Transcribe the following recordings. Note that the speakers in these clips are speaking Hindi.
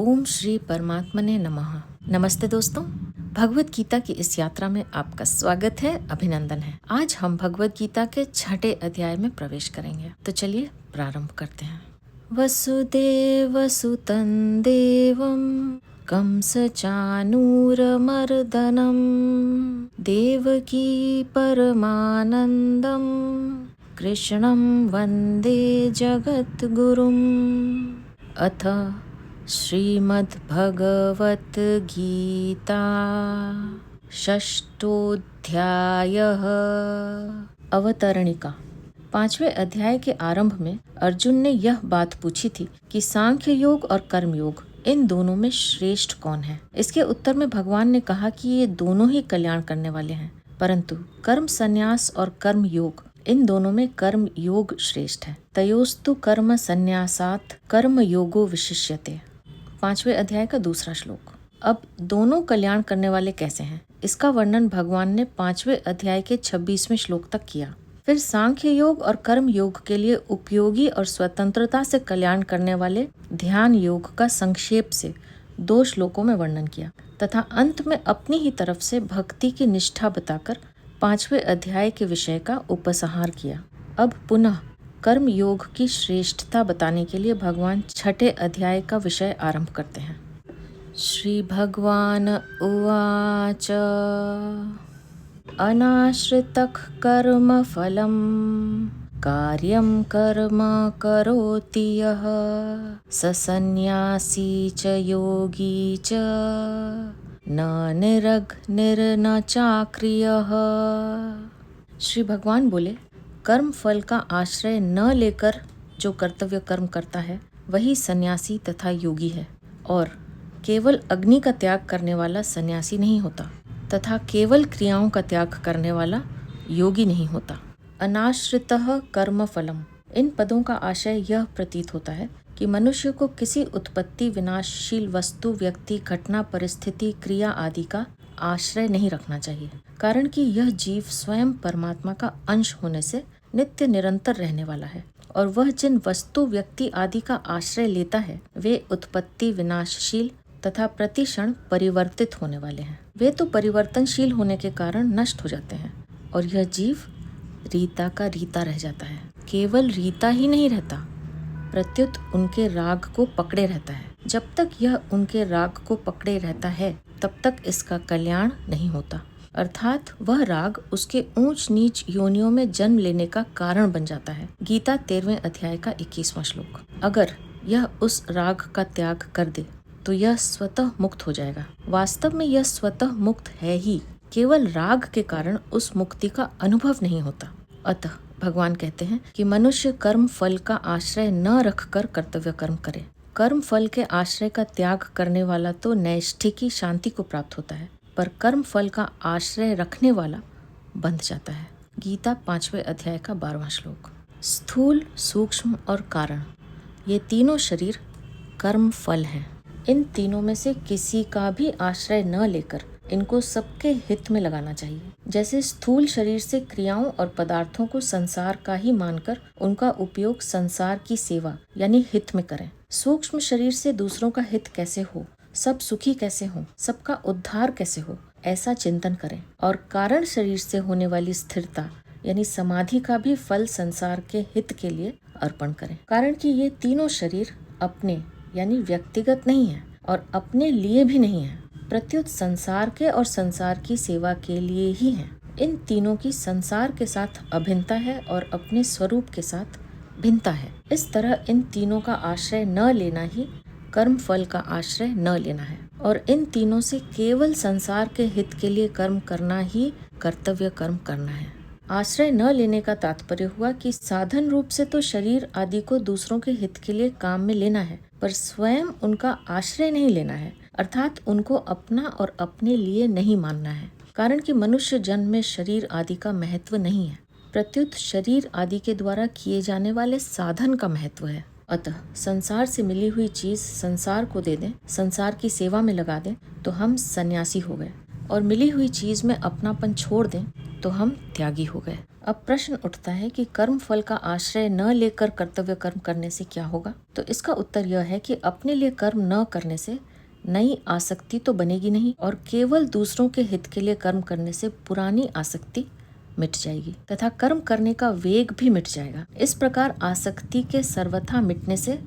ओम श्री परमात्मने नमः। नमस्ते दोस्तों, भगवत गीता की इस यात्रा में आपका स्वागत है, अभिनंदन है। आज हम भगवत गीता के 6ठे अध्याय में प्रवेश करेंगे, तो चलिए प्रारंभ करते हैं। वसुदेवसुतं देवं कंसचानूरमर्दनं देवकी परमानन्दं कृष्णं वन्दे जगद्गुरुम्। अथ श्रीमद्भगवद्गीता षष्ठोऽध्यायः। अवतरणिका। 5वें अध्याय के आरंभ में अर्जुन ने यह बात पूछी थी कि सांख्य योग और कर्म योग इन दोनों में श्रेष्ठ कौन है। इसके उत्तर में भगवान ने कहा कि ये दोनों ही कल्याण करने वाले हैं, परंतु कर्म संन्यास और कर्म योग इन दोनों में कर्म योग श्रेष्ठ है। तयोस्तु कर्म संन्यासात् कर्म योगो विशिष्यते। 5वें अध्याय का दूसरा श्लोक। अब दोनों कल्याण करने वाले कैसे हैं, इसका वर्णन भगवान ने 5वें अध्याय के 26वें श्लोक तक किया। फिर सांख्य योग और कर्म योग के लिए उपयोगी और स्वतंत्रता से कल्याण करने वाले ध्यान योग का संक्षेप से 2 श्लोकों में वर्णन किया तथा अंत में अपनी ही तरफ से भक्ति की निष्ठा बताकर 5वें अध्याय के विषय का उपसंहार किया। अब पुनः कर्म योग की श्रेष्ठता बताने के लिए भगवान 6ठे अध्याय का विषय आरंभ करते हैं। श्री भगवान उवाच अनाश्रितः कर्म फलं कार्यं कर्म करोति यः स सन्न्यासी च योगी च न निरग्निर्न चाक्रियः। श्री भगवान बोले, कर्म फल का आश्रय न लेकर जो कर्तव्य कर्म करता है वही सन्यासी तथा योगी है, और केवल अग्नि का त्याग करने वाला सन्यासी नहीं होता तथा केवल क्रियाओं का त्याग करने वाला योगी नहीं होता। अनाश्रितः कर्म फलम, इन पदों का आशय यह प्रतीत होता है कि मनुष्य को किसी उत्पत्ति विनाशशील वस्तु, व्यक्ति, घटना, परिस्थिति, क्रिया आदि का आश्रय नहीं रखना चाहिए, कारण कि यह जीव स्वयं परमात्मा का अंश होने से नित्य निरंतर रहने वाला है, और वह जिन वस्तु, व्यक्ति आदि का आश्रय लेता है वे उत्पत्ति विनाशशील तथा प्रतिक्षण परिवर्तित होने वाले हैं। वे तो परिवर्तनशील होने के कारण नष्ट हो जाते हैं, और यह जीव रीता का रीता रह जाता है। केवल रीता ही नहीं रहता, प्रत्युत उनके राग को पकड़े रहता है। जब तक यह उनके राग को पकड़े रहता है तब तक इसका कल्याण नहीं होता, अर्थात वह राग उसके ऊंच नीच योनियों में जन्म लेने का कारण बन जाता है। गीता 13वें अध्याय का 21वां श्लोक। अगर यह उस राग का त्याग कर दे तो यह स्वतः मुक्त हो जाएगा। वास्तव में यह स्वतः मुक्त है ही, केवल राग के कारण उस मुक्ति का अनुभव नहीं होता। अतः भगवान कहते हैं कि मनुष्य कर्म फल का आश्रय न रखकर कर्तव्य कर्म करे। कर्म फल के आश्रय का त्याग करने वाला तो नैष्ठिकी शांति को प्राप्त होता है, पर कर्म फल का आश्रय रखने वाला बंध जाता है। गीता 5वें अध्याय का 12वां श्लोक। स्थूल, सूक्ष्म और कारण, ये तीनों शरीर कर्म फल हैं। इन तीनों में से किसी का भी आश्रय न लेकर इनको सबके हित में लगाना चाहिए। जैसे स्थूल शरीर से क्रियाओं और पदार्थों को संसार का ही मानकर उनका उपयोग संसार की सेवा यानी हित में करें। सूक्ष्म शरीर से दूसरों का हित कैसे हो, सब सुखी कैसे हो, सबका उद्धार कैसे हो, ऐसा चिंतन करें। और कारण शरीर से होने वाली स्थिरता यानी समाधि का भी फल संसार के हित के लिए अर्पण करें, कारण कि ये तीनों शरीर अपने यानी व्यक्तिगत नहीं है और अपने लिए भी नहीं है, प्रत्युत संसार के और संसार की सेवा के लिए ही है। इन तीनों की संसार के साथ अभिन्नता है और अपने स्वरूप के साथ भिन्नता है। इस तरह इन तीनों का आश्रय न लेना ही कर्म फल का आश्रय न लेना है, और इन तीनों से केवल संसार के हित के लिए कर्म करना ही कर्तव्य कर्म करना है। आश्रय न लेने का तात्पर्य हुआ कि साधन रूप से तो शरीर आदि को दूसरों के हित के लिए काम में लेना है, पर स्वयं उनका आश्रय नहीं लेना है, अर्थात उनको अपना और अपने लिए नहीं मानना है, कारण कि मनुष्य जन्म में शरीर आदि का महत्व नहीं है, प्रत्युत शरीर आदि के द्वारा किए जाने वाले साधन का महत्व है। अतः संसार से मिली हुई चीज संसार को दे दें, संसार की सेवा में लगा दें तो हम सन्यासी हो गए, और मिली हुई चीज में अपनापन छोड़ दें तो हम त्यागी हो गए। अब प्रश्न उठता है कि कर्म फल का आश्रय न लेकर कर्तव्य कर्म करने से क्या होगा। तो इसका उत्तर यह है कि अपने लिए कर्म न करने से नई आसक्ति तो बनेगी नहीं, और केवल दूसरों के हित के लिए कर्म करने से पुरानी आसक्ति मिट जाएगी तथा कर्म करने का वेग भी मिट जाएगा। इस प्रकार आसक्ति के सर्वथा मिटने से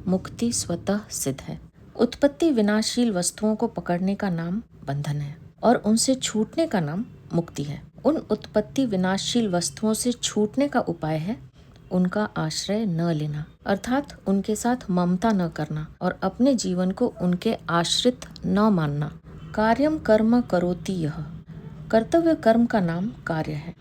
मुक्ति स्वतः सिद्ध है। उत्पत्ति विनाशशील वस्तुओं को पकड़ने का नाम बंधन है और उनसे छूटने का नाम मुक्ति है। उन उत्पत्ति विनाशशील वस्तुओं से छूटने का उपाय है उनका आश्रय न लेना, अर्थात उनके साथ ममता न करना और अपने जीवन को उनके आश्रित न मानना। कार्यम कर्म करोति यह, कर्तव्य कर्म का नाम कार्य है।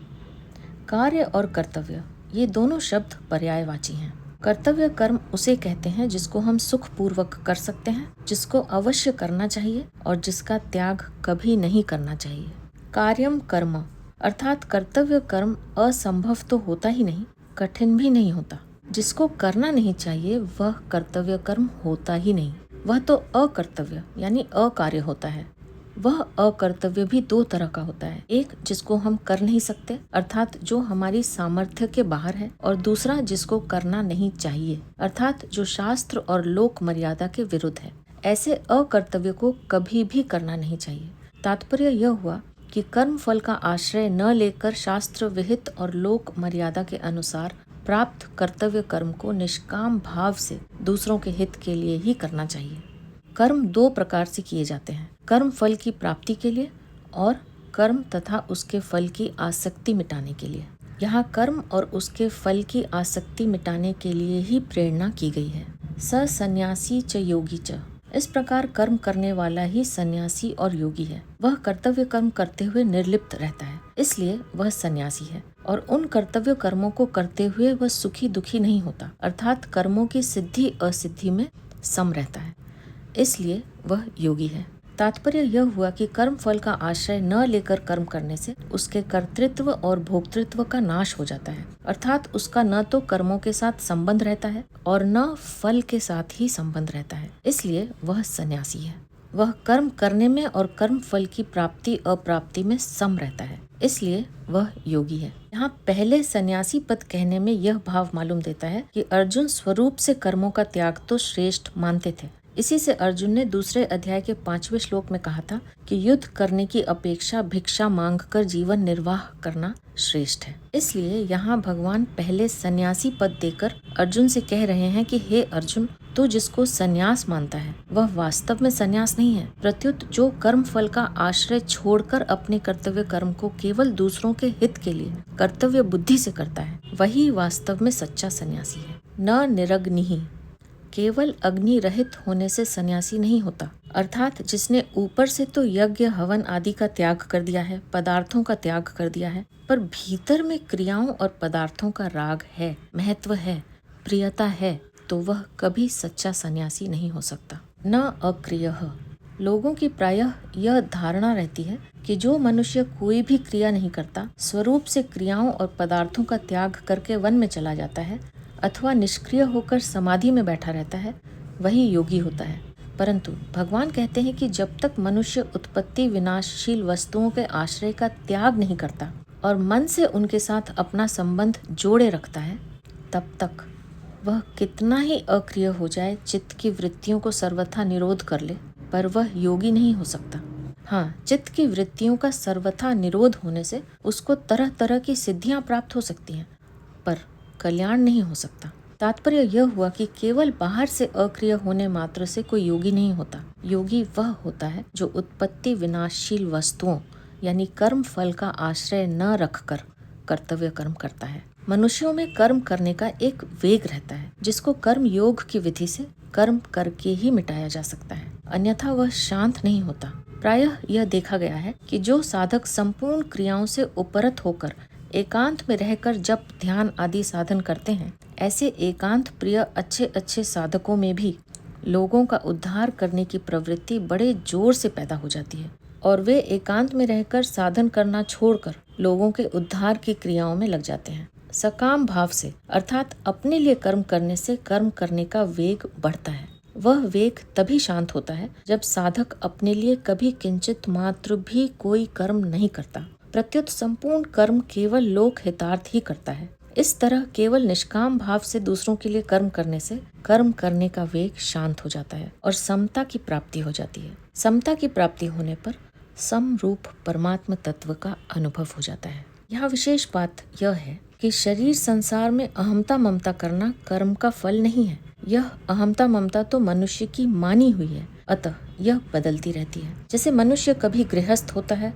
कार्य और कर्तव्य ये दोनों शब्द पर्यायवाची हैं। कर्तव्य कर्म उसे कहते हैं जिसको हम सुख पूर्वक कर सकते हैं, जिसको अवश्य करना चाहिए और जिसका त्याग कभी नहीं करना चाहिए। कार्यम कर्म अर्थात कर्तव्य कर्म असंभव तो होता ही नहीं, कठिन भी नहीं होता। जिसको करना नहीं चाहिए वह कर्तव्य कर्म होता ही नहीं, वह तो अकर्तव्य यानी अकार्य होता है। वह अकर्तव्य भी दो तरह का होता है, एक जिसको हम कर नहीं सकते अर्थात जो हमारी सामर्थ्य के बाहर है, और दूसरा जिसको करना नहीं चाहिए अर्थात जो शास्त्र और लोक मर्यादा के विरुद्ध है। ऐसे अकर्तव्य को कभी भी करना नहीं चाहिए। तात्पर्य यह हुआ कि कर्म फल का आश्रय न लेकर शास्त्र विहित और लोक मर्यादा के अनुसार प्राप्त कर्तव्य कर्म को निष्काम भाव से दूसरों के हित के लिए ही करना चाहिए। कर्म दो प्रकार से किए जाते हैं, कर्म फल की प्राप्ति के लिए और कर्म तथा उसके फल की आसक्ति मिटाने के लिए। यहाँ कर्म और उसके फल की आसक्ति मिटाने के लिए ही प्रेरणा की गई है। स सन्यासी च योगी च, इस प्रकार कर्म करने वाला ही सन्यासी और योगी है। वह कर्तव्य कर्म करते हुए निर्लिप्त रहता है, इसलिए वह सन्यासी है। और उन कर्तव्य कर्मों को करते हुए वह सुखी दुखी नहीं होता अर्थात कर्मों की सिद्धि असिद्धि में सम रहता है, इसलिए वह योगी है। तात्पर्य यह हुआ कि कर्म फल का आश्रय न लेकर कर्म करने से उसके कर्तृत्व और भोक्तृत्व का नाश हो जाता है, अर्थात उसका न तो कर्मों के साथ संबंध रहता है और न फल के साथ ही संबंध रहता है, इसलिए वह सन्यासी है। वह कर्म करने में और कर्म फल की प्राप्ति अप्राप्ति में सम रहता है, इसलिए वह योगी है। यहाँ पहले सन्यासी पद कहने में यह भाव मालूम देता है कि अर्जुन स्वरूप से कर्मों का त्याग तो श्रेष्ठ मानते थे। इसी से अर्जुन ने दूसरे अध्याय के 5वें श्लोक में कहा था कि युद्ध करने की अपेक्षा भिक्षा मांगकर जीवन निर्वाह करना श्रेष्ठ है। इसलिए यहाँ भगवान पहले सन्यासी पद देकर अर्जुन से कह रहे हैं कि हे अर्जुन, तो जिसको सन्यास मानता है वह वास्तव में सन्यास नहीं है, प्रत्युत जो कर्म फल का आश्रय छोड़कर अपने कर्तव्य कर्म को केवल दूसरों के हित के लिए कर्तव्य बुद्धि से करता है, वही वास्तव में सच्चा सन्यासी है। न निरग्निहि, केवल अग्नि रहित होने से सन्यासी नहीं होता, अर्थात जिसने ऊपर से तो यज्ञ हवन आदि का त्याग कर दिया है, पदार्थों का त्याग कर दिया है, पर भीतर में क्रियाओं और पदार्थों का राग है, महत्व है, प्रियता है, तो वह कभी सच्चा सन्यासी नहीं हो सकता। न अक्रियः, लोगों की प्रायः यह धारणा रहती है कि जो मनुष्य कोई भी क्रिया नहीं करता, स्वरूप से क्रियाओं और पदार्थों का त्याग करके वन में चला जाता है अथवा निष्क्रिय होकर समाधि में बैठा रहता है, वही योगी होता है। परंतु भगवान कहते हैं कि जब तक मनुष्य उत्पत्ति विनाशशील वस्तुओं के आश्रय का त्याग नहीं करता और मन से उनके साथ अपना संबंध जोड़े रखता है, तब तक वह कितना ही अक्रिय हो जाए, चित्त की वृत्तियों को सर्वथा निरोध कर ले, पर वह योगी नहीं हो सकता। हाँ, चित्त की वृत्तियों का सर्वथा निरोध होने से उसको तरह तरह की सिद्धियां प्राप्त हो सकती हैं, पर कल्याण नहीं हो सकता। तात्पर्य यह हुआ कि केवल बाहर से अक्रिय होने मात्र से कोई योगी नहीं होता। योगी वह होता है जो उत्पत्ति विनाशशील वस्तुओं यानी कर्म फल का आश्रय न रखकर कर्तव्य कर्म करता है। मनुष्यों में कर्म करने का एक वेग रहता है, जिसको कर्म योग की विधि से कर्म करके ही मिटाया जा सकता है, अन्यथा वह शांत नहीं होता। प्रायः यह देखा गया है कि जो साधक संपूर्ण क्रियाओं से उपरत होकर एकांत में रहकर जप ध्यान आदि साधन करते हैं, ऐसे एकांत प्रिय अच्छे अच्छे साधकों में भी लोगों का उद्धार करने की प्रवृत्ति बड़े जोर से पैदा हो जाती है और वे एकांत में रहकर साधन करना छोड़कर लोगों के उद्धार की क्रियाओं में लग जाते हैं। सकाम भाव से अर्थात अपने लिए कर्म करने से कर्म करने का वेग बढ़ता है। वह वेग तभी शांत होता है जब साधक अपने लिए कभी किंचित मात्र भी कोई कर्म नहीं करता प्रत्युत संपूर्ण कर्म केवल लोक हितार्थ ही करता है। इस तरह केवल निष्काम भाव से दूसरों के लिए कर्म करने से कर्म करने का वेग शांत हो जाता है और समता की प्राप्ति हो जाती है। समता की प्राप्ति होने पर समरूप परमात्म तत्व का अनुभव हो जाता है। यहाँ विशेष बात यह है कि शरीर संसार में अहमता ममता करना कर्म का फल नहीं है। यह अहमता ममता तो मनुष्य की मानी हुई है, अतः यह बदलती रहती है। जैसे मनुष्य कभी गृहस्थ होता है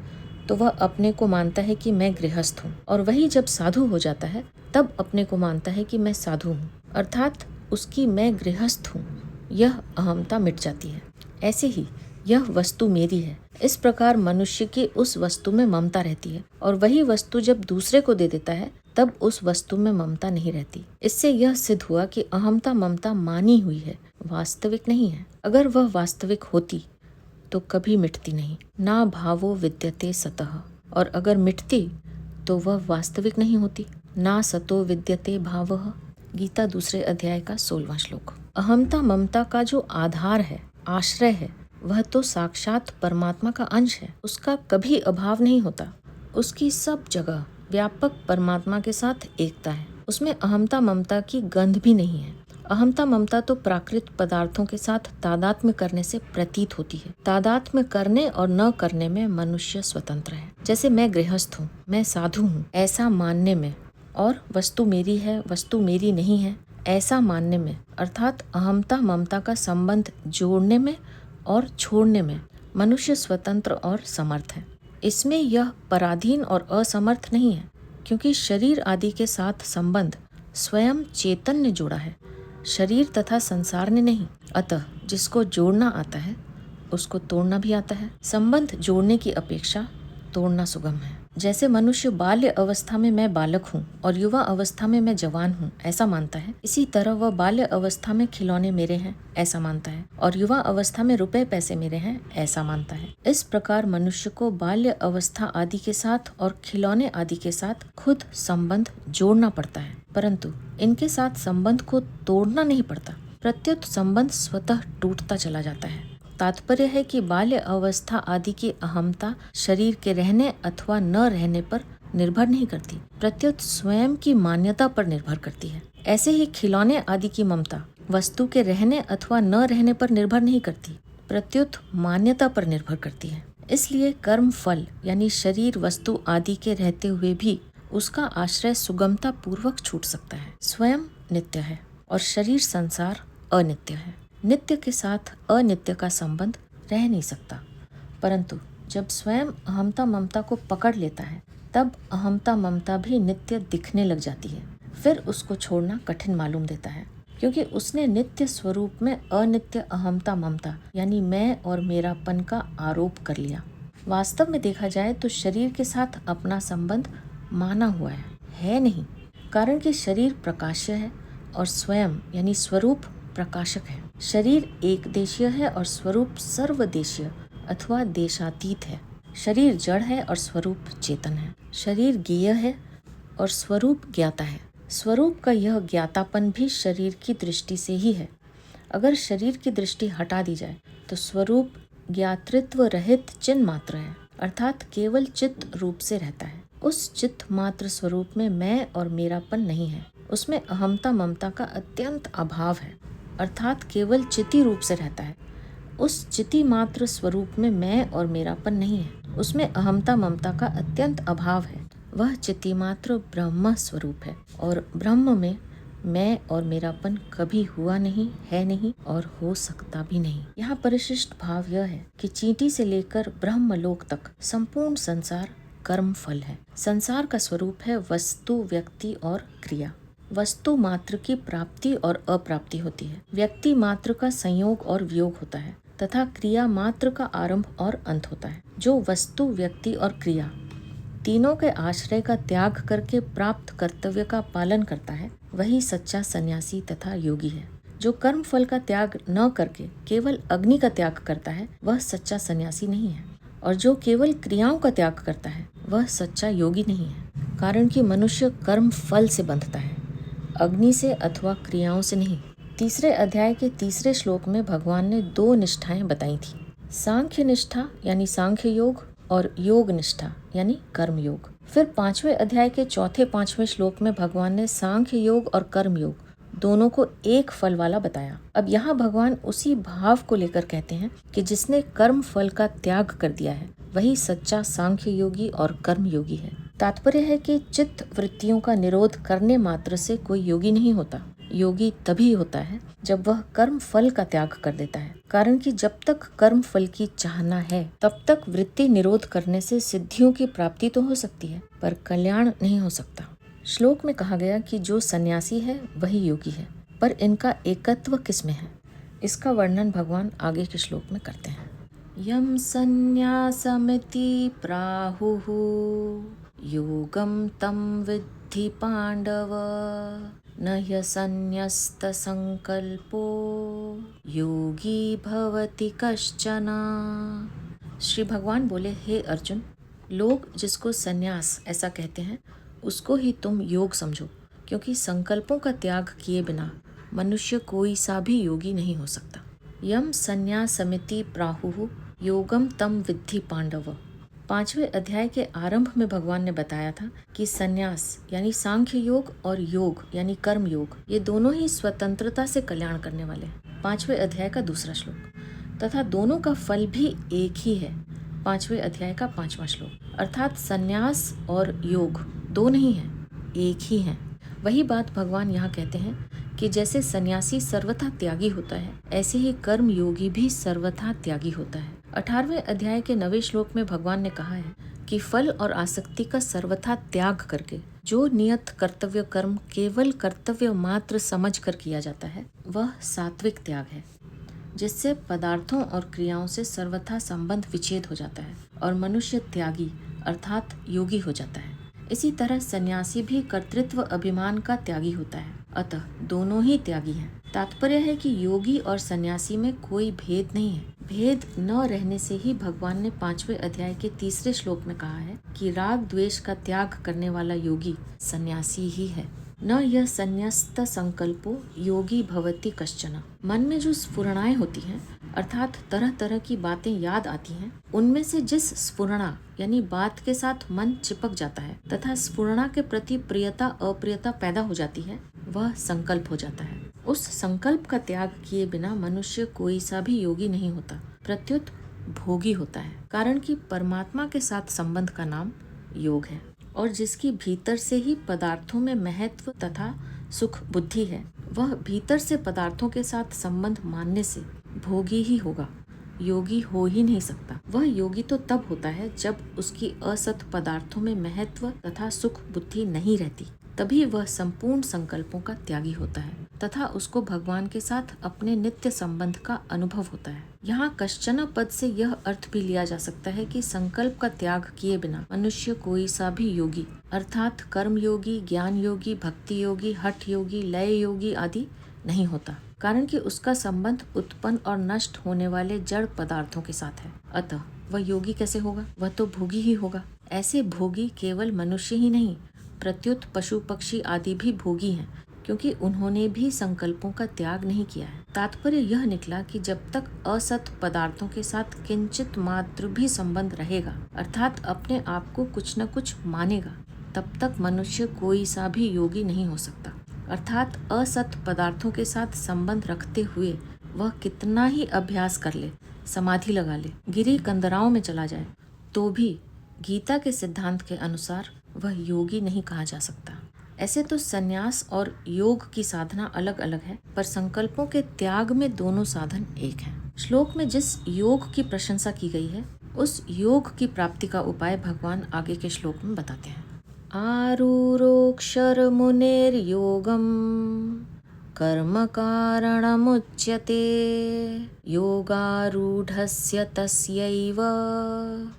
तो वह अपने को मानता है कि मैं गृहस्थ हूँ, और वही जब साधु हो जाता है तब अपने को मानता है कि मैं साधु हूँ, अर्थात उसकी मैं गृहस्थ हूँ यह अहमता मिट जाती है। ऐसे ही यह वस्तु मेरी है, इस प्रकार मनुष्य की उस वस्तु में ममता रहती है, और वही वस्तु जब दूसरे को दे देता है तब उस वस्तु में ममता नहीं रहती। इससे यह सिद्ध हुआ कि अहमता ममता मानी हुई है, वास्तविक नहीं है। अगर वह वास्तविक होती तो कभी मिटती नहीं। ना भावो विद्यते सतः, और अगर मिटती तो वह वास्तविक नहीं होती। ना सतो विद्यते भावः, गीता 2 अध्याय का 16वां श्लोक। अहमता ममता का जो आधार है, आश्रय है, वह तो साक्षात परमात्मा का अंश है। उसका कभी अभाव नहीं होता। उसकी सब जगह व्यापक परमात्मा के साथ एकता है। उसमें अहमता ममता की गंध भी नहीं है। अहमता ममता तो प्राकृत पदार्थों के साथ तादात्म्य करने से प्रतीत होती है। तादात्म्य करने और न करने में मनुष्य स्वतंत्र है। जैसे मैं गृहस्थ हूँ, मैं साधु हूँ, ऐसा मानने में, और वस्तु मेरी है, वस्तु मेरी नहीं है, ऐसा मानने में, अर्थात अहमता ममता का संबंध जोड़ने में और छोड़ने में मनुष्य स्वतंत्र और समर्थ है। इसमें यह पराधीन और असमर्थ नहीं है, क्योंकि शरीर आदि के साथ संबंध स्वयं चेतन ने जोड़ा है, शरीर तथा संसार ने नहीं। अतः जिसको जोड़ना आता है उसको तोड़ना भी आता है। संबंध जोड़ने की अपेक्षा तोड़ना सुगम है। जैसे मनुष्य बाल्य अवस्था में मैं बालक हूँ और युवा अवस्था में मैं जवान हूँ ऐसा मानता है, इसी तरह वह बाल्य अवस्था में खिलौने मेरे हैं ऐसा मानता है, और युवा अवस्था में रुपए पैसे मेरे हैं ऐसा मानता है। इस प्रकार मनुष्य को बाल्य अवस्था आदि के साथ और खिलौने आदि के साथ खुद संबंध जोड़ना पड़ता है, परंतु इनके साथ संबंध को तोड़ना नहीं पड़ता। प्रत्युत संबंध स्वतः टूटता चला जाता है। तात्पर्य है कि बाल्य अवस्था आदि की अहमता शरीर के रहने अथवा न रहने पर निर्भर नहीं करती, प्रत्युत स्वयं की मान्यता पर निर्भर करती है। ऐसे ही खिलौने आदि की ममता वस्तु के रहने अथवा न रहने पर निर्भर नहीं करती, प्रत्युत मान्यता पर निर्भर करती है। इसलिए कर्म फल यानी शरीर वस्तु आदि के रहते हुए भी उसका आश्रय सुगमता पूर्वक छूट सकता है। स्वयं नित्य है और शरीर संसार अनित्य है। नित्य के साथ अनित्य का संबंध रह नहीं सकता, परंतु जब स्वयं अहमता ममता को पकड़ लेता है तब अहमता ममता भी नित्य दिखने लग जाती है। फिर उसको छोड़ना कठिन मालूम देता है, क्योंकि उसने नित्य स्वरूप में अनित्य अहमता ममता यानी मैं और मेरापन का आरोप कर लिया। वास्तव में देखा जाए तो शरीर के साथ अपना संबंध माना हुआ है नहीं, कारण कि शरीर प्रकाश्य है और स्वयं यानी स्वरूप प्रकाशक है। शरीर एक देशीय है और स्वरूप सर्वदेशीय अथवा देशातीत है। शरीर जड़ है और स्वरूप चेतन है। शरीर ज्ञेय है और स्वरूप ज्ञाता है। स्वरूप का यह ज्ञातापन भी शरीर की दृष्टि से ही है। अगर शरीर की दृष्टि हटा दी जाए तो स्वरूप ज्ञातृत्व रहित चिन्ह मात्र है, अर्थात केवल चित्त रूप से रहता है। उस चित्त मात्र स्वरूप में मैं और मेरापन नहीं है। उसमें अहमता ममता का अत्यंत अभाव है, अर्थात केवल चिति रूप से रहता है। उस चिति मात्र स्वरूप में मैं और मेरापन नहीं है। उसमें अहमता ममता का अत्यंत अभाव है। वह चिति मात्र ब्रह्म स्वरूप है, और ब्रह्म में मैं और मेरापन कभी हुआ नहीं, है नहीं और हो सकता भी नहीं। यहाँ परिशिष्ट भाव यह है कि चींटी से लेकर ब्रह्मलोक तक संपूर्ण संसार कर्म फल है। संसार का स्वरूप है वस्तु, व्यक्ति और क्रिया। वस्तु मात्र की प्राप्ति और अप्राप्ति होती है, व्यक्ति मात्र का संयोग और वियोग होता है तथा क्रिया मात्र का आरंभ और अंत होता है। जो वस्तु, व्यक्ति और क्रिया तीनों के आश्रय का त्याग करके प्राप्त कर्तव्य का पालन करता है, वही सच्चा सन्यासी तथा योगी है। जो कर्म फल का त्याग न करके केवल अग्नि का त्याग करता है, वह सच्चा सन्यासी नहीं है, और जो केवल क्रियाओं का त्याग करता है वह सच्चा योगी नहीं है। कारण कि मनुष्य कर्म फल से बंधता है, अग्नि से अथवा क्रियाओं से नहीं। 3 अध्याय के 3 श्लोक में भगवान ने 2 निष्ठाएं बताई थी, सांख्य निष्ठा यानी सांख्य योग और योग निष्ठा यानी कर्म योग। फिर 5वें अध्याय के चौथे 5वें श्लोक में भगवान ने सांख्य योग और कर्म योग दोनों को एक फल वाला बताया। अब यहाँ भगवान उसी भाव को लेकर कहते हैं कि जिसने कर्म फल का त्याग कर दिया है वही सच्चा सांख्य योगी और कर्म योगी है। तात्पर्य है कि चित्त वृत्तियों का निरोध करने मात्र से कोई योगी नहीं होता। योगी तभी होता है जब वह कर्म फल का त्याग कर देता है। कारण कि जब तक कर्म फल की चाहना है तब तक वृत्ति निरोध करने से सिद्धियों की प्राप्ति तो हो सकती है पर कल्याण नहीं हो सकता। श्लोक में कहा गया कि जो सन्यासी है वही योगी है, पर इनका एकत्व किसमें है, इसका वर्णन भगवान आगे के श्लोक में करते हैं। यम सन्यासमिति प्राहुः योगम तम विद्धि पांडव न ह्यसन्न्यस्त संकल्पो योगी भवति कश्चन। श्री भगवान बोले, हे अर्जुन, लोग जिसको सन्यास ऐसा कहते हैं उसको ही तुम योग समझो, क्योंकि संकल्पों का त्याग किए बिना मनुष्य कोई सा भी योगी नहीं हो सकता। यम सन्यासमिति प्राहुः योगम तम विद्धि पांडव। 5वें अध्याय के आरंभ में भगवान ने बताया था कि सन्यास यानी सांख्य योग और योग यानी कर्म योग ये दोनों ही स्वतंत्रता से कल्याण करने वाले हैं। 5वें अध्याय का दूसरा श्लोक तथा दोनों का फल भी एक ही है। 5वें अध्याय का 5वां श्लोक, अर्थात सन्यास और योग दो नहीं है, एक ही है। वही बात भगवान यहाँ कहते हैं कि जैसे सन्यासी सर्वथा त्यागी होता है ऐसे ही कर्म योगी भी सर्वथा त्यागी होता है। 18वें अध्याय के 9वें श्लोक में भगवान ने कहा है कि फल और आसक्ति का सर्वथा त्याग करके जो नियत कर्तव्य कर्म केवल कर्तव्य मात्र समझ कर किया जाता है वह सात्विक त्याग है, जिससे पदार्थों और क्रियाओं से सर्वथा संबंध विच्छेद हो जाता है और मनुष्य त्यागी अर्थात योगी हो जाता है। इसी तरह सन्यासी भी कर्तृत्व अभिमान का त्यागी होता है, अतः दोनों ही त्यागी हैं। तात्पर्य है कि योगी और सन्यासी में कोई भेद नहीं है। भेद न रहने से ही भगवान ने 5वें अध्याय के 3रे श्लोक में कहा है कि राग द्वेष का त्याग करने वाला योगी सन्यासी ही है। न यह संन्यस्त संकल्पो योगी भवति कश्चन। मन में जो स्फुरणाएं होती हैं अर्थात तरह तरह की बातें याद आती हैं, उनमें से जिस स्फुरणा यानी बात के साथ मन चिपक जाता है तथा स्फुरणा के प्रति प्रियता अप्रियता पैदा हो जाती है वह संकल्प हो जाता है। उस संकल्प का त्याग किए बिना मनुष्य कोई सा भी योगी नहीं होता, प्रत्युत भोगी होता है। कारण कि परमात्मा के साथ संबंध का नाम योग है और जिसकी भीतर से ही पदार्थों में महत्व तथा सुख बुद्धि है वह भीतर से पदार्थों के साथ संबंध मानने से भोगी ही होगा, योगी हो ही नहीं सकता। वह योगी तो तब होता है जब उसकी असत पदार्थों में महत्व तथा सुख बुद्धि नहीं रहती, तभी वह संपूर्ण संकल्पों का त्यागी होता है तथा उसको भगवान के साथ अपने नित्य संबंध का अनुभव होता है। यहाँ कश्चन पद से यह अर्थ भी लिया जा सकता है कि संकल्प का त्याग किए बिना मनुष्य कोई सा भी योगी अर्थात कर्म योगी, ज्ञान योगी, भक्ति योगी, हठ योगी, लय योगी आदि नहीं होता, कारण कि उसका संबंध उत्पन्न और नष्ट होने वाले जड़ पदार्थों के साथ है। अतः वह योगी कैसे होगा, वह तो भोगी ही होगा। ऐसे भोगी केवल मनुष्य ही नहीं प्रत्युत पशु पक्षी आदि भी भोगी हैं, क्योंकि उन्होंने भी संकल्पों का त्याग नहीं किया है। तात्पर्य यह निकला कि जब तक असत पदार्थों के साथ किंचित मात्र भी संबंध रहेगा अर्थात अपने आप को कुछ न कुछ मानेगा, तब तक मनुष्य कोई सा भी योगी नहीं हो सकता। अर्थात असत पदार्थों के साथ संबंध रखते हुए वह कितना ही अभ्यास कर ले, समाधि लगा ले, गिरी कंदराओं में चला जाए, तो भी गीता के सिद्धांत के अनुसार वह योगी नहीं कहा जा सकता। ऐसे तो संन्यास और योग की साधना अलग अलग है, पर संकल्पों के त्याग में दोनों साधन एक हैं। श्लोक में जिस योग की प्रशंसा की गई है उस योग की प्राप्ति का उपाय भगवान आगे के श्लोक में बताते हैं। आरूरोक्षर मुनेर्योगम कर्म कारणमुच्यते योगारूढ़स्य तस्यैव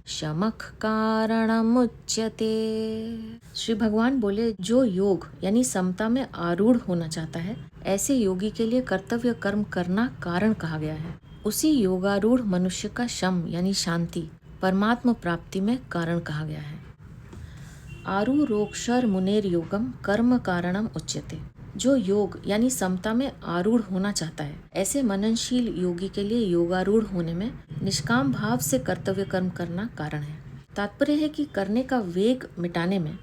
शमः कारणमुच्यते। श्री भगवान बोले, जो योग यानी समता में आरूढ़ होना चाहता है ऐसे योगी के लिए कर्तव्य कर्म करना कारण कहा गया है। उसी योगारूढ़ मनुष्य का शम यानी शांति परमात्म प्राप्ति में कारण कहा गया है। आरूरोक्षर मुनेर योगम कर्म कारणम उच्यते। जो योग यानी समता में आरूढ़ होना चाहता है ऐसे मननशील योगी के लिए योगारूढ़ होने में निष्काम भाव से कर्तव्य कर्म करना कारण है। तात्पर्य है कि करने का वेग मिटाने में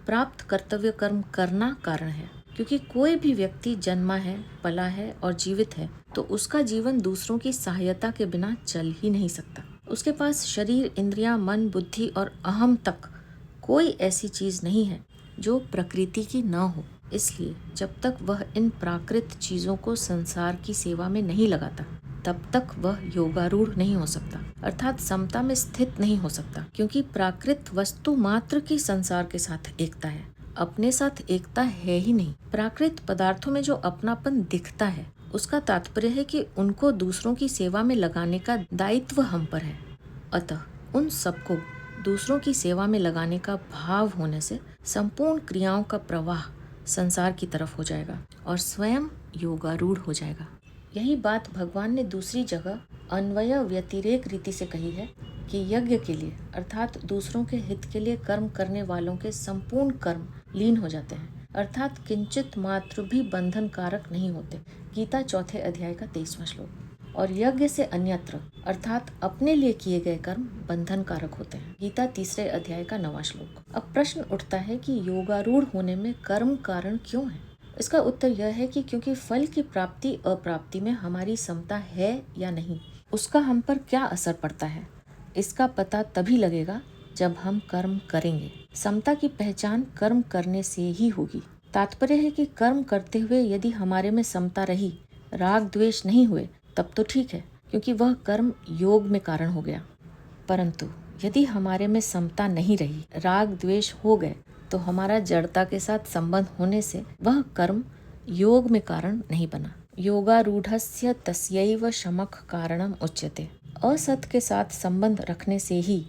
प्राप्त कर्तव्य कर्म करना कारण है। क्योंकि कोई भी व्यक्ति जन्मा है, पला है और जीवित है तो उसका जीवन दूसरों की सहायता के बिना चल ही नहीं सकता। उसके पास शरीर, इंद्रियां, मन, बुद्धि और अहम तक कोई ऐसी चीज नहीं है जो प्रकृति की न हो। इसलिए जब तक वह इन प्राकृत चीजों को संसार की सेवा में नहीं लगाता तब तक वह योगारूढ़ नहीं हो सकता, अर्थात समता में स्थित नहीं हो सकता। क्योंकि प्राकृत वस्तु मात्र की संसार के साथ एकता है, अपने साथ एकता है ही नहीं। प्राकृत पदार्थों में जो अपनापन दिखता है उसका तात्पर्य है कि उनको दूसरों की सेवा में लगाने का दायित्व हम पर है। अतः उन सबको दूसरों की सेवा में लगाने का भाव होने से संपूर्ण क्रियाओं का प्रवाह संसार की तरफ हो जाएगा और स्वयं योगारूढ़ हो जाएगा। यही बात भगवान ने दूसरी जगह अन्वय व्यतिरेक रीति से कही है कि यज्ञ के लिए अर्थात दूसरों के हित के लिए कर्म करने वालों के संपूर्ण कर्म लीन हो जाते हैं, अर्थात किंचित मात्र भी बंधन कारक नहीं होते। गीता 4 अध्याय का 23वां श्लोक। और यज्ञ से अन्यत्र अर्थात अपने लिए किए गए कर्म बंधन कारक होते हैं। गीता 3 अध्याय का 9वां श्लोक। अब प्रश्न उठता है कि योगारूढ़ होने में कर्म कारण क्यों है? इसका उत्तर यह है कि क्योंकि फल की प्राप्ति अप्राप्ति में हमारी समता है या नहीं, उसका हम पर क्या असर पड़ता है, इसका पता तभी लगेगा जब हम कर्म करेंगे। समता की पहचान कर्म करने से ही होगी। तात्पर्य है कि कर्म करते हुए यदि हमारे में समता रही, राग द्वेष नहीं हुए, तब तो ठीक है, क्योंकि वह कर्म योग में कारण हो गया। परंतु यदि हमारे में समता नहीं रही, राग द्वेष हो गए, तो हमारा जड़ता के साथ संबंध होने से वह कर्म योग में कारण नहीं बना। योगारूढ़स्य तस्यैव शमक कारणम उच्यते। असत के साथ संबंध रखने से ही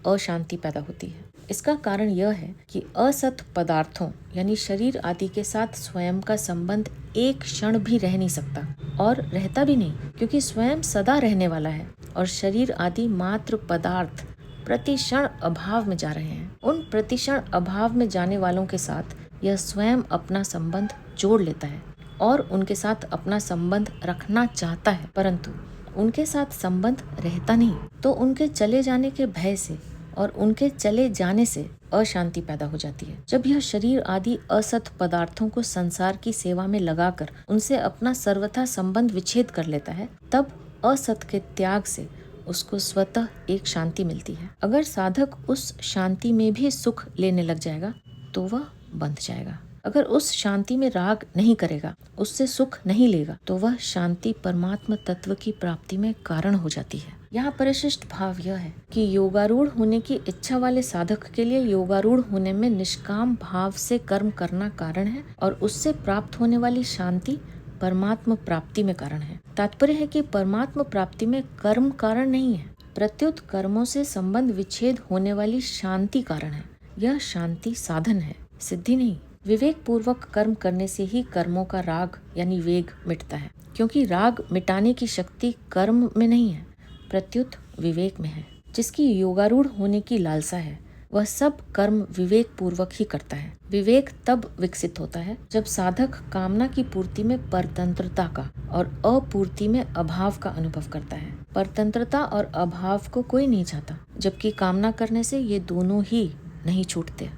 अशांति पैदा होती है। इसका कारण यह है कि असत पदार्थों यानी शरीर आदि के साथ स्वयं का संबंध एक क्षण भी रह नहीं सकता और रहता भी नहीं, क्योंकि स्वयं सदा रहने वाला है और शरीर आदि मात्र पदार्थ प्रतिक्षण अभाव में जा रहे हैं। उन प्रतिक्षण अभाव में जाने वालों के साथ यह स्वयं अपना संबंध जोड़ लेता है और उनके साथ अपना संबंध रखना चाहता है, परंतु उनके साथ संबंध रहता नहीं। तो उनके चले जाने के भय से और उनके चले जाने से अशांति पैदा हो जाती है। जब यह शरीर आदि असत पदार्थों को संसार की सेवा में लगाकर उनसे अपना सर्वथा संबंध विच्छेद कर लेता है, तब असत के त्याग से उसको स्वतः एक शांति मिलती है। अगर साधक उस शांति में भी सुख लेने लग जाएगा तो वह बंध जाएगा। अगर उस शांति में राग नहीं करेगा, उससे सुख नहीं लेगा, तो वह शांति परमात्मा तत्व की प्राप्ति में कारण हो जाती है। यहाँ परिशिष्ट भाव यह है कि योगारूढ़ होने की इच्छा वाले साधक के लिए योगारूढ़ होने में निष्काम भाव से कर्म करना कारण है और उससे प्राप्त होने वाली शांति परमात्मा प्राप्ति में कारण है। तात्पर्य है कि परमात्मा प्राप्ति में कर्म कारण नहीं है, प्रत्युत कर्मों से संबंध विच्छेद होने वाली शांति कारण है। यह शांति साधन है, सिद्धि नहीं। विवेक पूर्वक कर्म करने से ही कर्मों का राग यानी वेग मिटता है, क्योंकि राग मिटाने की शक्ति कर्म में नहीं है, प्रत्युत विवेक में है। जिसकी योगारूढ़ होने की लालसा है वह सब कर्म विवेक पूर्वक ही करता है। विवेक तब विकसित होता है जब साधक कामना की पूर्ति में परतंत्रता का और अपूर्ति में अभाव का अनुभव करता है। परतंत्रता और अभाव को कोई नहीं चाहता, जबकि कामना करने से ये दोनों ही नहीं छूटते।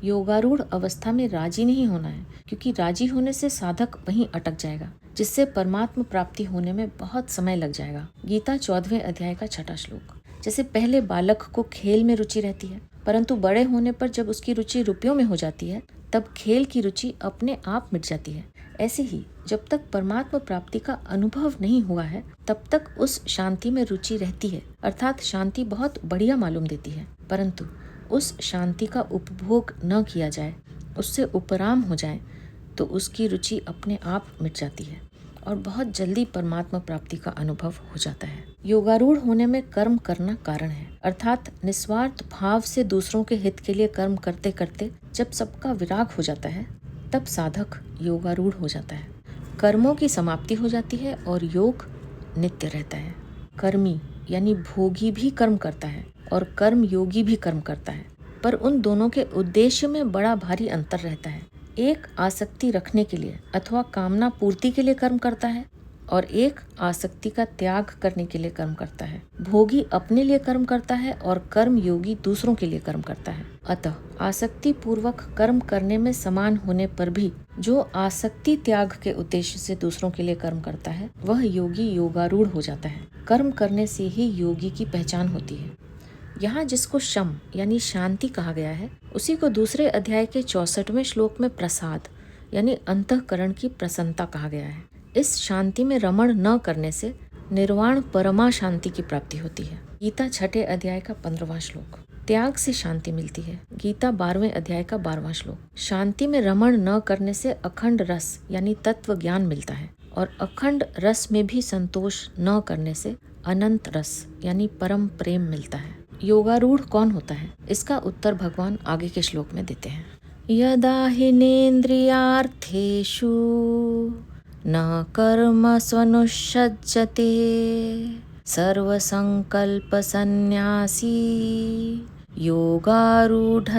योगारूढ़ अवस्था में राजी नहीं होना है, क्योंकि राजी होने से साधक वहीं अटक जाएगा, जिससे परमात्मा प्राप्ति होने में बहुत समय लग जाएगा। गीता 14वें अध्याय का 6वां श्लोक। जैसे पहले बालक को खेल में रुचि रहती है, परंतु बड़े होने पर जब उसकी रुचि रुपयों में हो जाती है, तब खेल की रुचि अपने आप मिट जाती है। ऐसे ही जब तक परमात्मा प्राप्ति का अनुभव नहीं हुआ है, तब तक उस शांति में रुचि रहती है, अर्थात शांति बहुत बढ़िया मालूम देती है, परंतु उस शांति का उपभोग न किया जाए, उससे उपराम हो जाए, तो उसकी रुचि अपने आप मिट जाती है और बहुत जल्दी परमात्मा प्राप्ति का अनुभव हो जाता है। योगारूढ़ होने में कर्म करना कारण है, अर्थात निस्वार्थ भाव से दूसरों के हित के लिए कर्म करते करते जब सबका विराग हो जाता है, तब साधक योगारूढ़ हो जाता है। कर्मों की समाप्ति हो जाती है और योग नित्य रहता है। कर्मी यानी भोगी भी कर्म करता है और कर्म योगी भी कर्म करता है, पर उन दोनों के उद्देश्य में बड़ा भारी अंतर रहता है। एक आसक्ति रखने के लिए अथवा कामना पूर्ति के लिए कर्म करता है और एक आसक्ति का त्याग करने के लिए कर्म करता है। भोगी अपने लिए कर्म करता है और कर्म योगी दूसरों के लिए कर्म करता है। अतः आसक्ति पूर्वक कर्म करने में समान होने पर भी जो आसक्ति त्याग के उद्देश्य से दूसरों के लिए कर्म करता है वह योगी योगारूढ़ हो जाता है। कर्म करने से ही योगी की पहचान होती है। यहाँ जिसको शम यानी शांति कहा गया है, उसी को दूसरे अध्याय के 64वें श्लोक में प्रसाद यानी अंतःकरण की प्रसन्नता कहा गया है। इस शांति में रमण न करने से निर्वाण परमा शांति की प्राप्ति होती है। गीता 6ठे अध्याय का 15वां श्लोक। त्याग से शांति मिलती है। गीता 12वें अध्याय का 12वां श्लोक। शांति में रमण न करने से अखंड रस यानी तत्व ज्ञान मिलता है और अखंड रस में भी संतोष न करने से अनंत रस यानी परम प्रेम मिलता है। योगारूढ़ कौन होता है? इसका उत्तर भगवान आगे के श्लोक में देते हैं। यदा हिनेन्द्रियार्थेषु न कर्म स्वनुषज्जते सर्वसंकल्प सन्यासी योगारूढ़स्तदोच्यते।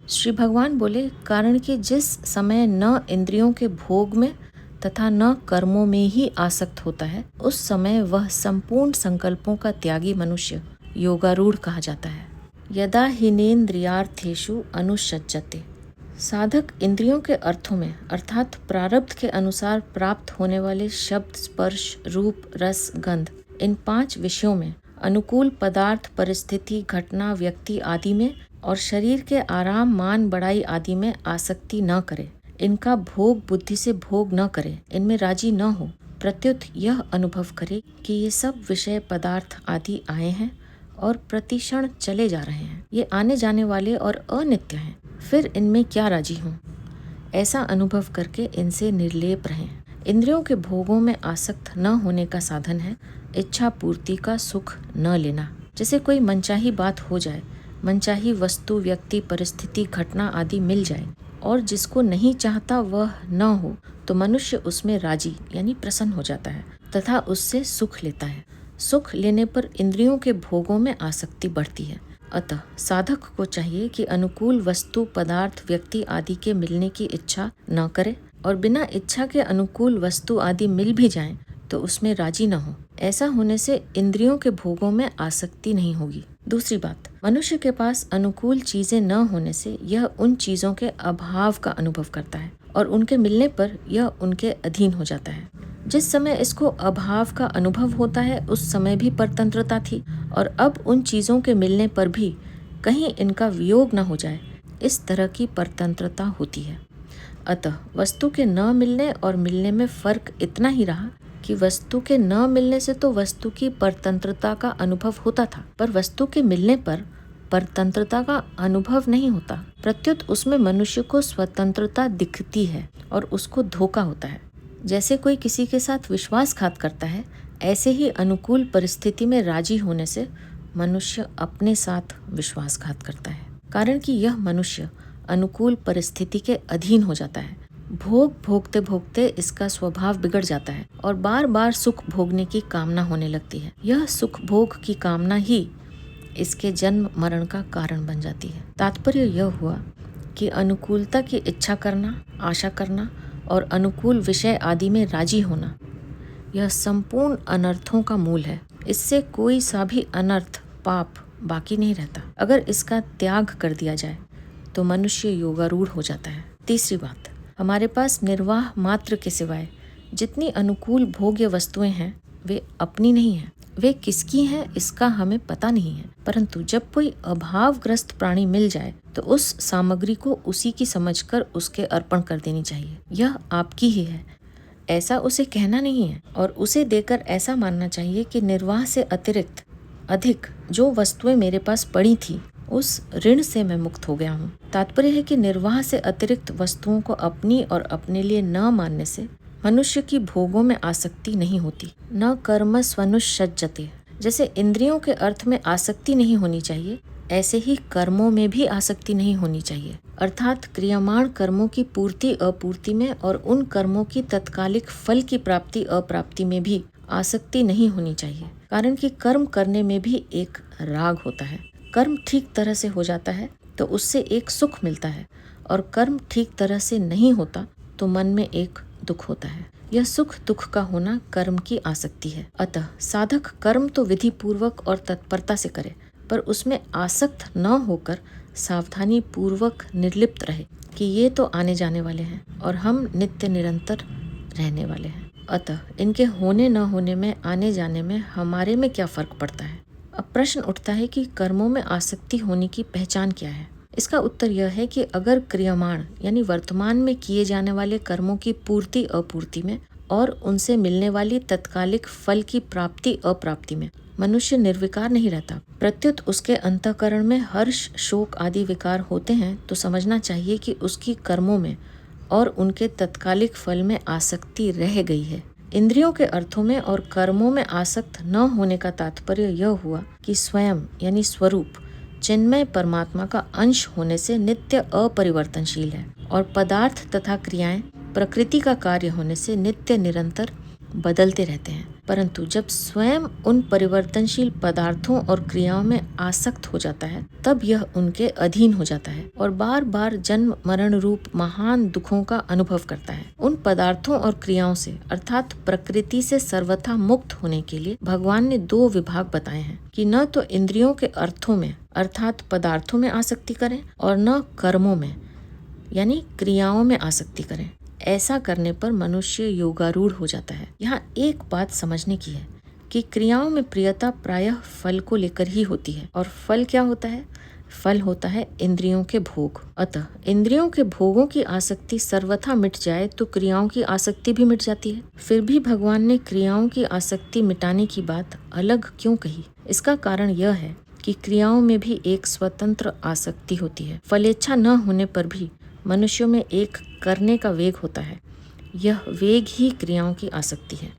श्री भगवान बोले, कारण कि जिस समय न इंद्रियों के भोग में तथा न कर्मों में ही आसक्त होता है, उस समय वह संपूर्ण संकल्पों का त्यागी मनुष्य योगारूढ़ कहा जाता है। यदा हिनेन्द्रियार्थेषु अनुषज्जते। साधक इंद्रियों के अर्थों में अर्थात प्रारब्ध के अनुसार प्राप्त होने वाले शब्द, स्पर्श, रूप, रस, गंध इन 5 विषयों में, अनुकूल पदार्थ, परिस्थिति, घटना, व्यक्ति आदि में और शरीर के आराम, मान, बड़ाई आदि में आसक्ति न करे। इनका भोग बुद्धि से भोग न करे, इनमें राजी न हो। प्रत्युत यह अनुभव करे कि ये सब विषय पदार्थ आदि आए हैं और प्रतिक्षण चले जा रहे हैं। ये आने जाने वाले और अनित्य हैं, फिर इनमें क्या राजी हूँ। ऐसा अनुभव करके इनसे निर्लेप रहें। इंद्रियों के भोगों में आसक्त न होने का साधन है इच्छा पूर्ति का सुख न लेना। जैसे कोई मनचाही बात हो जाए, मनचाही वस्तु, व्यक्ति, परिस्थिति, घटना आदि मिल जाए और जिसको नहीं चाहता वह न हो तो मनुष्य उसमें राजी यानी प्रसन्न हो जाता है तथा उससे सुख लेता है। सुख लेने पर इंद्रियों के भोगों में आसक्ति बढ़ती है। अतः साधक को चाहिए कि अनुकूल वस्तु, पदार्थ, व्यक्ति आदि के मिलने की इच्छा न करे और बिना इच्छा के अनुकूल वस्तु आदि मिल भी जाएं तो उसमें राजी न हो। ऐसा होने से इंद्रियों के भोगों में आसक्ति नहीं होगी। दूसरी बात, मनुष्य के पास अनुकूल चीजें न होने से यह उन चीजों के अभाव का अनुभव करता है और उनके मिलने पर यह उनके अधीन हो जाता है। जिस समय इसको अभाव का अनुभव होता है उस समय भी परतंत्रता थी और अब उन चीजों के मिलने पर भी कहीं इनका वियोग न हो जाए, इस तरह की परतंत्रता होती है। अतः वस्तु के न मिलने और मिलने में फर्क इतना ही रहा कि वस्तु के न मिलने से तो वस्तु की परतंत्रता का अनुभव होता था, पर वस्तु के मिलने पर परतंत्रता का अनुभव नहीं होता। प्रत्युत उसमें मनुष्य को स्वतंत्रता दिखती है और उसको धोखा होता है। जैसे कोई किसी के साथ विश्वासघात करता है, ऐसे ही अनुकूल परिस्थिति में राजी होने से मनुष्य अपने साथ विश्वासघात करता है, कारण कि यह मनुष्य अनुकूल परिस्थिति के अधीन हो जाता है। भोग भोगते भोगते इसका स्वभाव बिगड़ जाता है और बार बार सुख भोगने की कामना होने लगती है। यह सुख भोग की कामना ही इसके जन्म मरण का कारण बन जाती है। तात्पर्य यह हुआ कि अनुकूलता की इच्छा करना, आशा करना और अनुकूल विषय आदि में राजी होना, यह संपूर्ण अनर्थों का मूल है। इससे कोई सा भी अनर्थ, पाप बाकी नहीं रहता। अगर इसका त्याग कर दिया जाए तो मनुष्य योगारूढ़ हो जाता है। तीसरी बात, हमारे पास निर्वाह मात्र के सिवाय जितनी अनुकूल भोग्य वस्तुएं हैं वे अपनी नहीं हैं। वे किसकी हैं इसका हमें पता नहीं है, परंतु जब कोई अभावग्रस्त प्राणी मिल जाए तो उस सामग्री को उसी की समझकर उसके अर्पण कर देनी चाहिए। यह आपकी ही है ऐसा उसे कहना नहीं है और उसे देकर ऐसा मानना चाहिए कि निर्वाह से अतिरिक्त अधिक जो वस्तुएं मेरे पास पड़ी थी उस ऋण से मैं मुक्त हो गया हूँ। तात्पर्य है कि निर्वाह से अतिरिक्त वस्तुओं को अपनी और अपने लिए न मानने से मनुष्य की भोगों में आसक्ति नहीं होती। न कर्म स्वनुषज्जते। जैसे इंद्रियों के अर्थ में आसक्ति नहीं होनी चाहिए, ऐसे ही कर्मों में भी आसक्ति नहीं होनी चाहिए। अर्थात क्रियामाण कर्मों की पूर्ति अपूर्ति में और उन कर्मों की तत्कालिक फल की प्राप्ति अप्राप्ति में भी आसक्ति नहीं होनी चाहिए, कारण कि कर्म करने में भी एक राग होता है। कर्म ठीक तरह से हो जाता है तो उससे एक सुख मिलता है और कर्म ठीक तरह से नहीं होता तो मन में एक दुख होता है। यह सुख दुख का होना कर्म की आसक्ति है। अतः साधक कर्म तो विधि पूर्वक और तत्परता से करे, पर उसमें आसक्त न होकर सावधानी पूर्वक निर्लिप्त रहे कि ये तो आने जाने वाले हैं और हम नित्य निरंतर रहने वाले हैं। अतः इनके होने न होने में, आने जाने में हमारे में क्या फर्क पड़ता है। अब प्रश्न उठता है कि कर्मों में आसक्ति होने की पहचान क्या है। इसका उत्तर यह है कि अगर क्रियमाण यानी वर्तमान में किए जाने वाले कर्मों की पूर्ति अपूर्ति में और उनसे मिलने वाली तत्कालिक फल की प्राप्ति अप्राप्ति में मनुष्य निर्विकार नहीं रहता, प्रत्युत उसके अंतःकरण में हर्ष शोक आदि विकार होते हैं, तो समझना चाहिए कि उसकी कर्मों में और उनके तत्कालिक फल में आसक्ति रह गई है। इंद्रियों के अर्थों में और कर्मों में आसक्त न होने का तात्पर्य यह हुआ कि स्वयं यानी स्वरूप चिन्मय परमात्मा का अंश होने से नित्य अपरिवर्तनशील है और पदार्थ तथा क्रियाएं प्रकृति का कार्य होने से नित्य निरंतर बदलते रहते हैं। परंतु जब स्वयं उन परिवर्तनशील पदार्थों और क्रियाओं में आसक्त हो जाता है, तब यह उनके अधीन हो जाता है और बार बार जन्म मरण रूप महान दुखों का अनुभव करता है। उन पदार्थों और क्रियाओं से अर्थात प्रकृति से सर्वथा मुक्त होने के लिए भगवान ने दो विभाग बताए हैं कि न तो इंद्रियों के अर्थों में अर्थात पदार्थों में आसक्ति करें और न कर्मों में यानी क्रियाओं में आसक्ति करें। ऐसा करने पर मनुष्य योगारूढ़ हो जाता है। यहाँ एक बात समझने की है कि क्रियाओं में प्रियता प्रायः फल को लेकर ही होती है, और फल क्या होता है? फल होता है इंद्रियों के भोग। अतः इंद्रियों के भोगों की आसक्ति सर्वथा मिट जाए तो क्रियाओं की आसक्ति भी मिट जाती है। फिर भी भगवान ने क्रियाओं की आसक्ति मिटाने की बात अलग क्यों कही? इसका कारण यह है कि क्रियाओं में भी एक स्वतंत्र आसक्ति होती है। फलेच्छा न होने पर भी मनुष्यों में एक करने का वेग होता है। यह वेग ही क्रियाओं की आसक्ति है,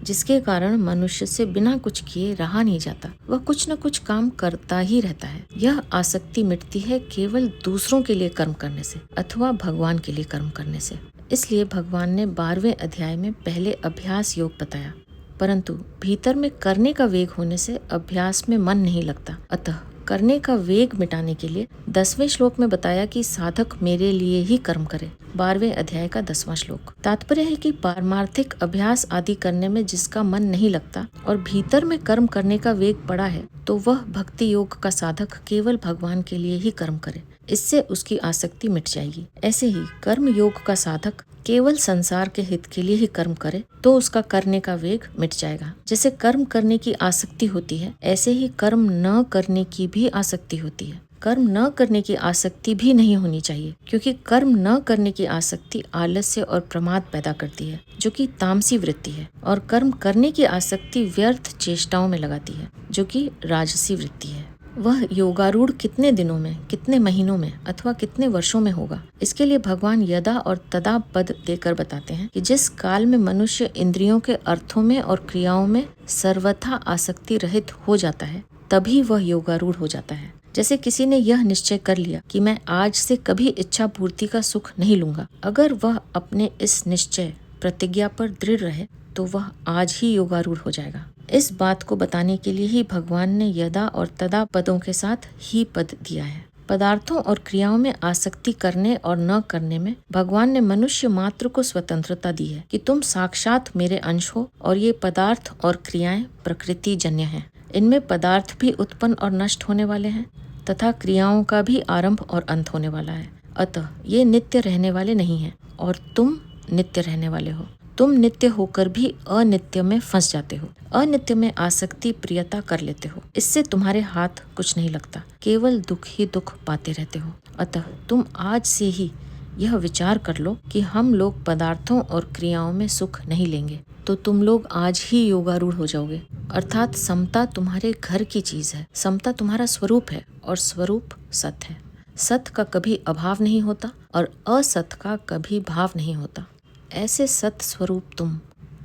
जिसके कारण मनुष्य से बिना कुछ किए रहा नहीं जाता। वह कुछ न कुछ काम करता ही रहता है। यह आसक्ति मिटती है केवल दूसरों के लिए कर्म करने से अथवा भगवान के लिए कर्म करने से। इसलिए भगवान ने 12वें अध्याय में पहले अभ्यास योग बताया, परंतु भीतर में करने का वेग होने से अभ्यास में मन नहीं लगता। अतः करने का वेग मिटाने के लिए 10वें श्लोक में बताया कि साधक मेरे लिए ही कर्म करे। 12वें अध्याय का 10वां श्लोक। तात्पर्य है कि पारमार्थिक अभ्यास आदि करने में जिसका मन नहीं लगता और भीतर में कर्म करने का वेग पड़ा है, तो वह भक्ति योग का साधक केवल भगवान के लिए ही कर्म करे। इससे उसकी आसक्ति मिट जाएगी। ऐसे ही कर्म योग का साधक केवल संसार के हित के लिए ही कर्म करे तो उसका करने का वेग मिट जाएगा। जैसे कर्म करने की आसक्ति होती है, ऐसे ही कर्म न करने की भी आसक्ति होती है। कर्म न करने की आसक्ति भी नहीं होनी चाहिए, क्योंकि कर्म न करने की आसक्ति आलस्य और प्रमाद पैदा करती है, जो कि तामसी वृत्ति है, और कर्म करने की आसक्ति व्यर्थ चेष्टाओं में लगाती है, जो कि राजसी वृत्ति है। वह योगारूढ़ कितने दिनों में, कितने महीनों में अथवा कितने वर्षों में होगा, इसके लिए भगवान यदा और तदा पद देकर बताते हैं कि जिस काल में मनुष्य इंद्रियों के अर्थों में और क्रियाओं में सर्वथा आसक्ति रहित हो जाता है, तभी वह योगारूढ़ हो जाता है। जैसे किसी ने यह निश्चय कर लिया कि मैं आज से कभी इच्छा पूर्ति का सुख नहीं लूंगा, अगर वह अपने इस निश्चय प्रतिज्ञा पर दृढ़ रहे तो वह आज ही योगारूढ़ हो जाएगा। इस बात को बताने के लिए ही भगवान ने यदा और तदा पदों के साथ ही पद दिया है। पदार्थों और क्रियाओं में आसक्ति करने और न करने में भगवान ने मनुष्य मात्र को स्वतंत्रता दी है कि तुम साक्षात मेरे अंश हो और ये पदार्थ और क्रियाएं प्रकृति जन्य हैं। इनमें पदार्थ भी उत्पन्न और नष्ट होने वाले हैं तथा क्रियाओं का भी आरंभ और अंत होने वाला है। अतः ये नित्य रहने वाले नहीं हैं और तुम नित्य रहने वाले हो। तुम नित्य होकर भी अनित्य में फंस जाते हो, अनित्य में आसक्ति प्रियता कर लेते हो। इससे तुम्हारे हाथ कुछ नहीं लगता, केवल दुख ही दुख पाते रहते हो। अतः तुम आज से ही यह विचार कर लो कि हम लोग पदार्थों और क्रियाओं में सुख नहीं लेंगे, तो तुम लोग आज ही योगारूढ़ हो जाओगे। अर्थात समता तुम्हारे घर की चीज है, समता तुम्हारा स्वरूप है और स्वरूप सत है। सत का कभी अभाव नहीं होता और असत का कभी भाव नहीं होता। ऐसे सत स्वरूप तुम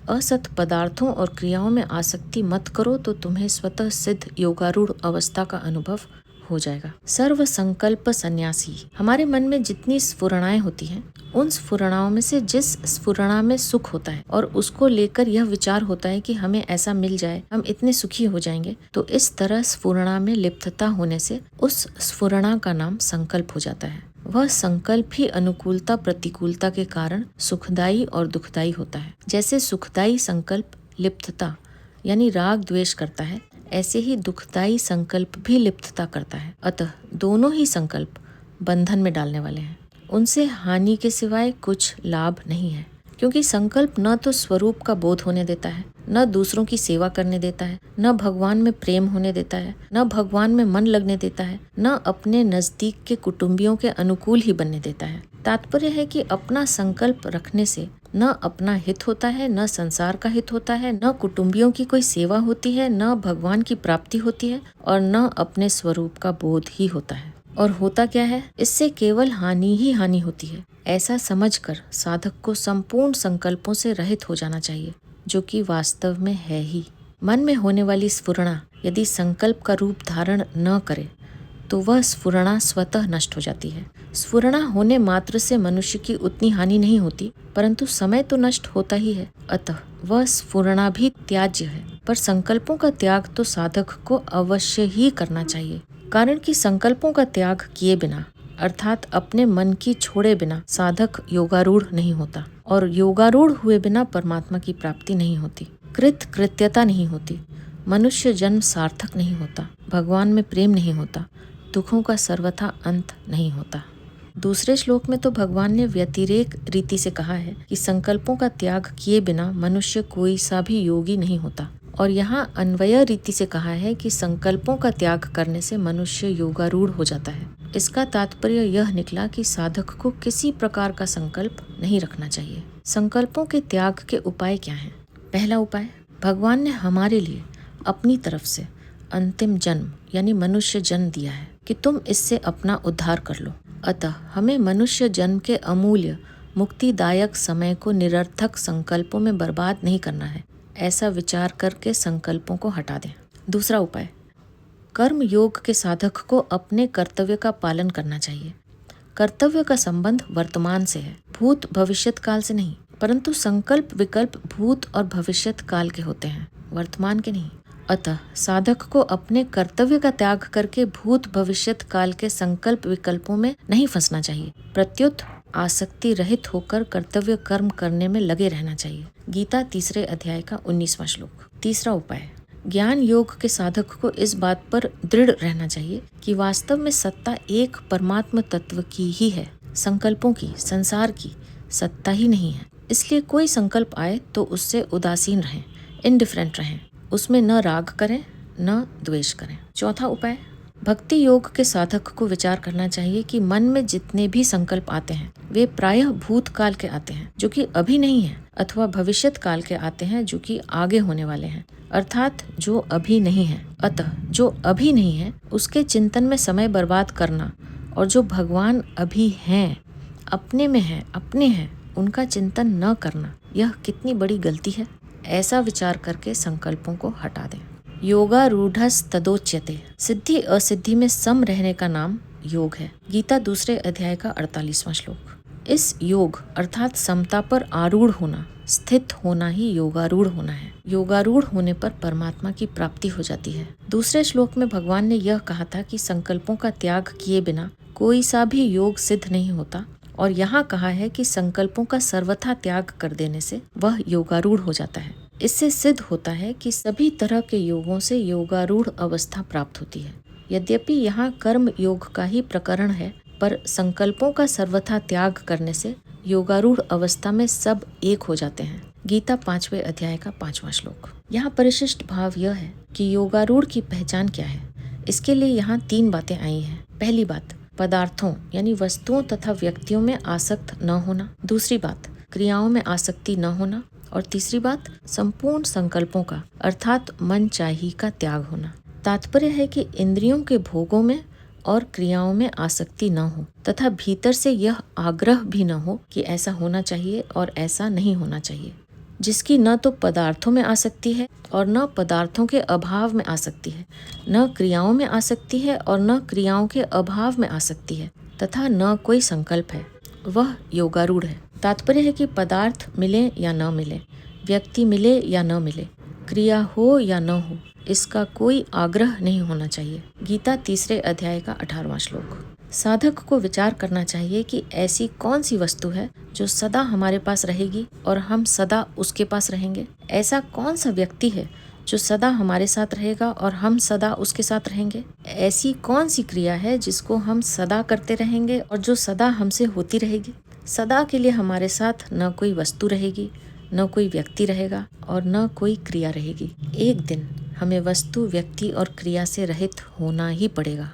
असत पदार्थों और क्रियाओं में आसक्ति मत करो तो तुम्हें स्वतः सिद्ध योगारूढ़ अवस्था का अनुभव हो जाएगा। सर्व संकल्प सन्यासी। हमारे मन में जितनी स्फुरणाएं होती हैं, उन स्फुरणाओं में से जिस स्फुरणा में सुख होता है और उसको लेकर यह विचार होता है कि हमें ऐसा मिल जाए, हम इतने सुखी हो जाएंगे, तो इस तरह स्फुरणा में लिप्तता होने से उस स्फुरणा का नाम संकल्प हो जाता है। वह संकल्प ही अनुकूलता प्रतिकूलता के कारण सुखदायी और दुखदायी होता है। जैसे सुखदायी संकल्प लिप्तता यानी राग द्वेष करता है, ऐसे ही दुखदायी संकल्प भी लिप्तता करता है। अतः दोनों ही संकल्प बंधन में डालने वाले हैं। उनसे हानि के सिवाय कुछ लाभ नहीं है, क्योंकि संकल्प न तो स्वरूप का बोध होने देता है, न दूसरों की सेवा करने देता है, न भगवान में प्रेम होने देता है, न भगवान में मन लगने देता है, न अपने नजदीक के कुटुंबियों के अनुकूल ही बनने देता है। तात्पर्य है कि अपना संकल्प रखने से न अपना हित होता है, न संसार का हित होता है, न कुटुंबियों की कोई सेवा होती है, न भगवान की प्राप्ति होती है और न अपने स्वरूप का बोध ही होता है। और होता क्या है? इससे केवल हानि ही हानि होती है। ऐसा समझकर साधक को संपूर्ण संकल्पों से रहित हो जाना चाहिए, जो कि वास्तव में है ही। मन में होने वाली स्फुरणा यदि संकल्प का रूप धारण न करे तो वह स्फुरणा स्वतः नष्ट हो जाती है। स्फुरणा होने मात्र से मनुष्य की उतनी हानि नहीं होती, परंतु समय तो नष्ट होता ही है। अतः वह स्फुरणा भी त्याज्य है। पर संकल्पों का त्याग तो साधक को अवश्य ही करना चाहिए, कारण कि संकल्पों का त्याग किए बिना अर्थात अपने मन की छोड़े बिना साधक योगारूढ़ नहीं होता, और योगारूढ़ हुए बिना परमात्मा की प्राप्ति नहीं होती, कृत्यता नहीं होती, मनुष्य जन्म सार्थक नहीं होता, भगवान में प्रेम नहीं होता, दुखों का सर्वथा अंत नहीं होता। दूसरे श्लोक में तो भगवान ने व्यतिरेक रीति से कहा है कि संकल्पों का त्याग किए बिना मनुष्य कोई सा भी योगी नहीं होता, और यहाँ अन्वय रीति से कहा है कि संकल्पों का त्याग करने से मनुष्य योगारूढ़ हो जाता है। इसका तात्पर्य यह निकला कि साधक को किसी प्रकार का संकल्प नहीं रखना चाहिए। संकल्पों के त्याग के उपाय क्या हैं? पहला उपाय, भगवान ने हमारे लिए अपनी तरफ से अंतिम जन्म यानी मनुष्य जन्म दिया है कि तुम इससे अपना उद्धार कर लो। अतः हमें मनुष्य जन्म के अमूल्य मुक्तिदायक समय को निरर्थक संकल्पों में बर्बाद नहीं करना है। ऐसा विचार करके संकल्पों को हटा दें। दूसरा उपाय, कर्म योग के साधक को अपने कर्तव्य का पालन करना चाहिए। कर्तव्य का संबंध वर्तमान से है, भूत भविष्यत काल से नहीं, परंतु संकल्प विकल्प भूत और भविष्यत काल के होते हैं, वर्तमान के नहीं। अतः साधक को अपने कर्तव्य का त्याग करके भूत भविष्यत काल के संकल्प विकल्पों में नहीं फंसना चाहिए, प्रत्युत आसक्ति रहित होकर कर्तव्य कर्म करने में लगे रहना चाहिए। गीता 3 अध्याय का 19वां श्लोक। तीसरा उपाय, ज्ञान योग के साधक को इस बात पर दृढ़ रहना चाहिए कि वास्तव में सत्ता एक परमात्म तत्व की ही है, संकल्पों की, संसार की सत्ता ही नहीं है। इसलिए कोई संकल्प आए तो उससे उदासीन रहें, इंडिफरेंट रहें, उसमें न राग करें न द्वेष करें। चौथा उपाय, भक्ति योग के साधक को विचार करना चाहिए कि मन में जितने भी संकल्प आते हैं वे प्रायः भूत काल के आते हैं जो कि अभी नहीं है, अथवा भविष्यत काल के आते हैं जो कि आगे होने वाले हैं, अर्थात जो अभी नहीं है। अतः जो अभी नहीं है उसके चिंतन में समय बर्बाद करना, और जो भगवान अभी हैं, अपने में हैं, अपने हैं, उनका चिंतन न करना, यह कितनी बड़ी गलती है। ऐसा विचार करके संकल्पों को हटा दें। योगारूढ़स्तदोच्यते, सिद्धि असिद्धि में सम रहने का नाम योग है। गीता 2 अध्याय का 48वां श्लोक। इस योग अर्थात समता पर आरूढ़ होना, स्थित होना ही योगारूढ़ होना है। योगारूढ़ होने पर परमात्मा की प्राप्ति हो जाती है। दूसरे श्लोक में भगवान ने यह कहा था कि संकल्पों का त्याग किए बिना कोई सा भी योग सिद्ध नहीं होता, और यहाँ कहा है कि संकल्पों का सर्वथा त्याग कर देने से वह योगारूढ़ हो जाता है। इससे सिद्ध होता है कि सभी तरह के योगों से योगारूढ़ अवस्था प्राप्त होती है। यद्यपि यहाँ कर्म योग का ही प्रकरण है, पर संकल्पों का सर्वथा त्याग करने से योगारूढ़ अवस्था में सब एक हो जाते हैं। गीता 5वें अध्याय का 5वां श्लोक। यहाँ परिशिष्ट भाव यह है कि योगारूढ़ की पहचान क्या है। इसके लिए यहाँ 3 बातें आई हैं। पहली बात, पदार्थों यानी वस्तुओं तथा व्यक्तियों में आसक्त न होना। दूसरी बात, क्रियाओं में आसक्ति न होना। और तीसरी बात, संपूर्ण संकल्पों का अर्थात मन चाही का त्याग होना। तात्पर्य है कि इंद्रियों के भोगों में और क्रियाओं में आसक्ति न हो, तथा भीतर से यह आग्रह भी न हो कि ऐसा होना चाहिए और ऐसा नहीं होना चाहिए। जिसकी न तो पदार्थों में आसक्ति है और न पदार्थों के अभाव में आसक्ति है, न क्रियाओं में आसक्ति है और न क्रियाओं के अभाव में आसक्ति है, तथा न कोई संकल्प है, वह योगारूढ़ है। तात्पर्य है कि पदार्थ मिले या न मिले, व्यक्ति मिले या न मिले, क्रिया हो या न हो, इसका कोई आग्रह नहीं होना चाहिए। गीता 3 अध्याय का 18वां श्लोक। साधक को विचार करना चाहिए कि ऐसी कौन सी वस्तु है जो सदा हमारे पास रहेगी और हम सदा उसके पास रहेंगे। ऐसा कौन सा व्यक्ति है जो सदा हमारे साथ रहेगा और हम सदा उसके साथ रहेंगे। ऐसी कौन सी क्रिया है जिसको हम सदा करते रहेंगे और जो सदा हमसे होती रहेगी। सदा के लिए हमारे साथ न कोई वस्तु रहेगी, न कोई व्यक्ति रहेगा और न कोई क्रिया रहेगी। एक दिन हमें वस्तु, व्यक्ति और क्रिया से रहित होना ही पड़ेगा।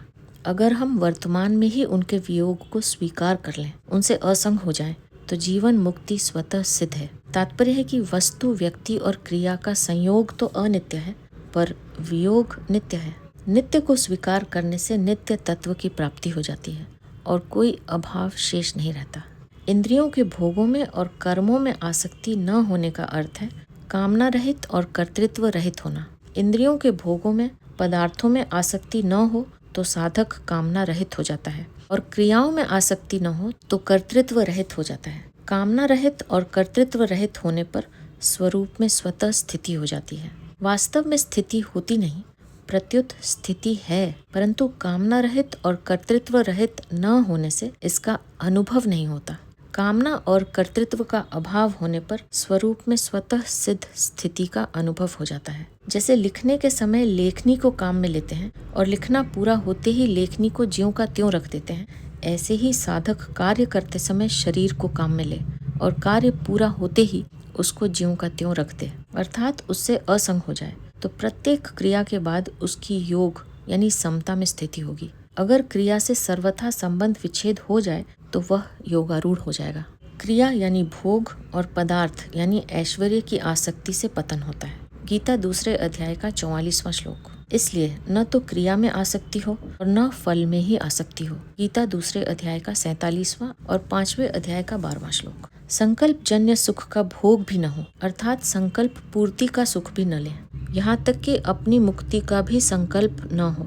अगर हम वर्तमान में ही उनके वियोग को स्वीकार कर लें, उनसे असंग हो जाएं, तो जीवन मुक्ति स्वतः सिद्ध है। तात्पर्य है कि वस्तु, व्यक्ति और क्रिया का संयोग तो अनित्य है, पर वियोग नित्य है। नित्य को स्वीकार करने से नित्य तत्व की प्राप्ति हो जाती है और कोई अभाव शेष नहीं रहता। इंद्रियों के भोगों में और कर्मों में आसक्ति न होने का अर्थ है कामना रहित और कर्तृत्व रहित होना। इंद्रियों के भोगों में, पदार्थों में आसक्ति न हो तो साधक कामना रहित हो जाता है और क्रियाओं में आसक्ति न हो तो कर्तृत्व रहित हो जाता है। कामना रहित और कर्तृत्व रहित होने पर स्वरूप में स्वतः स्थिति हो जाती है। वास्तव में स्थिति होती नहीं, प्रत्युत स्थिति है, परंतु कामना रहित और कर्तृत्व रहित न होने से इसका अनुभव नहीं होता। कामना और कर्तृत्व का अभाव होने पर स्वरूप में स्वतः सिद्ध स्थिति का अनुभव हो जाता है। जैसे लिखने के समय लेखनी को काम में लेते हैं और लिखना पूरा होते ही लेखनी को ज्यों का त्यों रख देते हैं, ऐसे ही साधक कार्य करते समय शरीर को काम में ले और कार्य पूरा होते ही उसको ज्यों का त्यों रख दे, अर्थात उससे असंग हो जाए। तो प्रत्येक क्रिया के बाद उसकी योग यानी समता में स्थिति होगी। अगर क्रिया से सर्वथा संबंध विच्छेद हो जाए तो वह योगारूढ़ हो जाएगा। क्रिया यानी भोग और पदार्थ यानी ऐश्वर्य की आसक्ति से पतन होता है। गीता 2 अध्याय का 44वां श्लोक। इसलिए न तो क्रिया में आसक्ति हो और न फल में ही आसक्ति हो। गीता 2 अध्याय का 47वां और 5वें अध्याय का 12वां श्लोक। संकल्प जन्य सुख का भोग भी न हो, अर्थात संकल्प पूर्ति का सुख भी न लें। यहाँ तक कि अपनी मुक्ति का भी संकल्प न हो,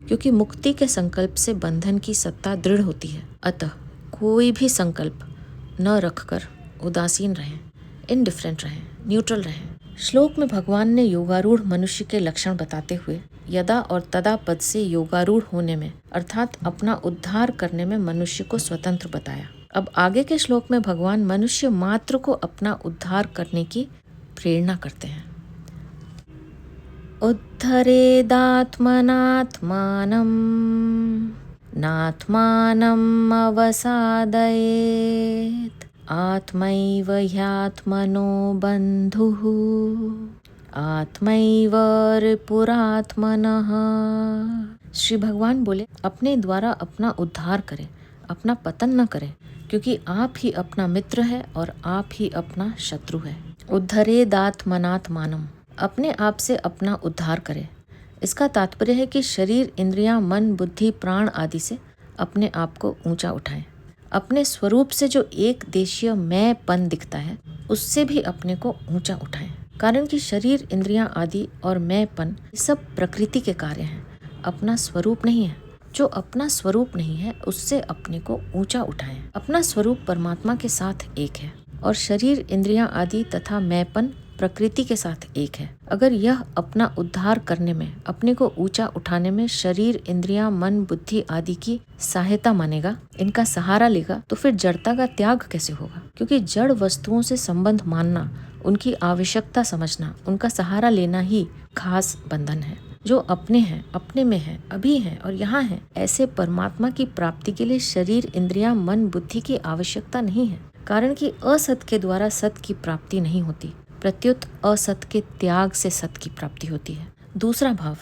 क्योंकि मुक्ति के संकल्प से बंधन की सत्ता दृढ़ होती है। अतः कोई भी संकल्प न रखकर उदासीन रहें, इंडिफरेंट रहें, न्यूट्रल रहें। श्लोक में भगवान ने योगारूढ़ मनुष्य के लक्षण बताते हुए यदा और तदा पद से योगारूढ़ होने में अर्थात अपना उद्धार करने में मनुष्य को स्वतंत्र बताया। अब आगे के श्लोक में भगवान मनुष्य मात्र को अपना उद्धार करने की प्रेरणा करते हैं। उद्धरेदात्मनात्मानं नात्मानम् अवसादयेत् आत्मैव ह्यात्मनो बन्धुः आत्मैव रिपुरात्मनः। श्री भगवान बोले, अपने द्वारा अपना उद्धार करें, अपना पतन न करें, क्योंकि आप ही अपना मित्र है और आप ही अपना शत्रु है। उद्धरेदात्मनात्मानम्, अपने आप से अपना उद्धार करें। इसका तात्पर्य है कि शरीर, इंद्रियां, मन, बुद्धि, प्राण आदि से अपने आप को ऊंचा उठाएं। अपने स्वरूप से जो एक देशीय मैंपन दिखता है, उससे भी अपने को ऊंचा उठाएं। कारण कि शरीर, इंद्रियां आदि और मैंपन सब प्रकृति के कार्य हैं, अपना स्वरूप नहीं है। जो अपना स्वरूप नहीं है उससे अपने को ऊंचा उठाएं। अपना स्वरूप परमात्मा के साथ एक है और शरीर, इंद्रियां आदि तथा मैंपन प्रकृति के साथ एक है। अगर यह अपना उद्धार करने में, अपने को ऊंचा उठाने में शरीर, इंद्रियां, मन, बुद्धि आदि की सहायता मानेगा, इनका सहारा लेगा, तो फिर जड़ता का त्याग कैसे होगा? क्योंकि जड़ वस्तुओं से संबंध मानना, उनकी आवश्यकता समझना, उनका सहारा लेना ही खास बंधन है। जो अपने हैं, अपने में है, अभी हैं और यहाँ हैं, ऐसे परमात्मा की प्राप्ति के लिए शरीर, इंद्रियां, मन, बुद्धि की आवश्यकता नहीं है। कारण कि असत के द्वारा सत की प्राप्ति नहीं होती, प्रत्युत असत के त्याग से सत की प्राप्ति होती है। दूसरा भाव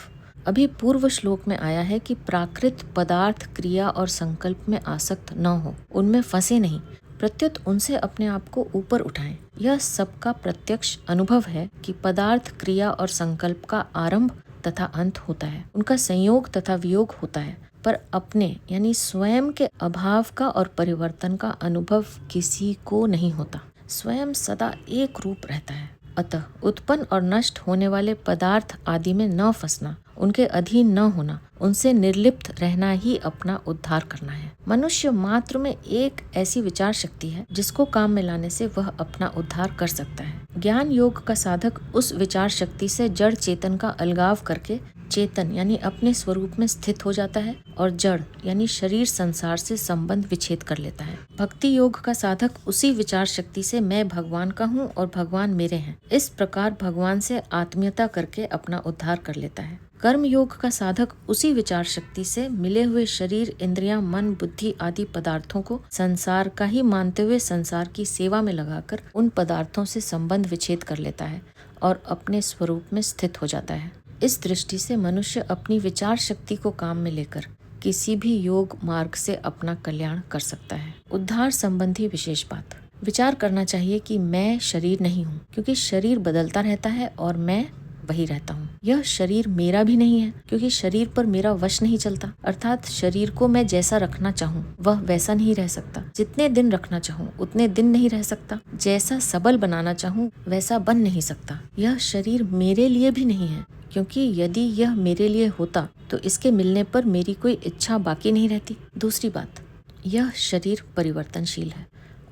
अभी पूर्व श्लोक में आया है कि प्राकृत पदार्थ, क्रिया और संकल्प में आसक्त न हो, उनमें फंसे नहीं, प्रत्युत उनसे अपने आप को ऊपर उठाएं। यह सबका प्रत्यक्ष अनुभव है कि पदार्थ, क्रिया और संकल्प का आरंभ तथा अंत होता है, उनका संयोग तथा वियोग होता है, पर अपने यानी स्वयं के अभाव का और परिवर्तन का अनुभव किसी को नहीं होता। स्वयं सदा एक रूप रहता है। अतः उत्पन्न और नष्ट होने वाले पदार्थ आदि में न फंसना, उनके अधीन न होना, उनसे निर्लिप्त रहना ही अपना उद्धार करना है। मनुष्य मात्र में एक ऐसी विचार शक्ति है जिसको काम में लाने से वह अपना उद्धार कर सकता है। ज्ञान योग का साधक उस विचार शक्ति से जड़ चेतन का अलगाव करके चेतन यानी अपने स्वरूप में स्थित हो जाता है और जड़ यानी शरीर संसार से संबंध विच्छेद कर लेता है। भक्ति योग का साधक उसी विचार शक्ति से मैं भगवान का हूँ और भगवान मेरे हैं, इस प्रकार भगवान से आत्मीयता करके अपना उद्धार कर लेता है। कर्म योग का साधक उसी विचार शक्ति से मिले हुए शरीर, इंद्रियां, मन, बुद्धि आदि पदार्थों को संसार का ही मानते हुए संसार की सेवा में लगाकर उन पदार्थों से संबंध विच्छेद कर लेता है और अपने स्वरूप में स्थित हो जाता है। इस दृष्टि से मनुष्य अपनी विचार शक्ति को काम में लेकर किसी भी योग मार्ग से अपना कल्याण कर सकता है। उद्धार संबंधी विशेष बात। विचार करना चाहिए कि मैं शरीर नहीं हूँ, क्योंकि शरीर बदलता रहता है और मैं वही रहता हूँ। यह शरीर मेरा भी नहीं है, क्योंकि शरीर पर मेरा वश नहीं चलता। अर्थात शरीर को मैं जैसा रखना चाहूँ वह वैसा नहीं रह सकता। जितने दिन रखना चाहूँ उतने दिन नहीं रह सकता। जैसा सबल बनाना चाहूँ वैसा बन नहीं सकता। यह शरीर मेरे लिए भी नहीं है, क्योंकि यदि यह मेरे लिए होता तो इसके मिलने पर मेरी कोई इच्छा बाकी नहीं रहती। दूसरी बात, यह शरीर परिवर्तनशील है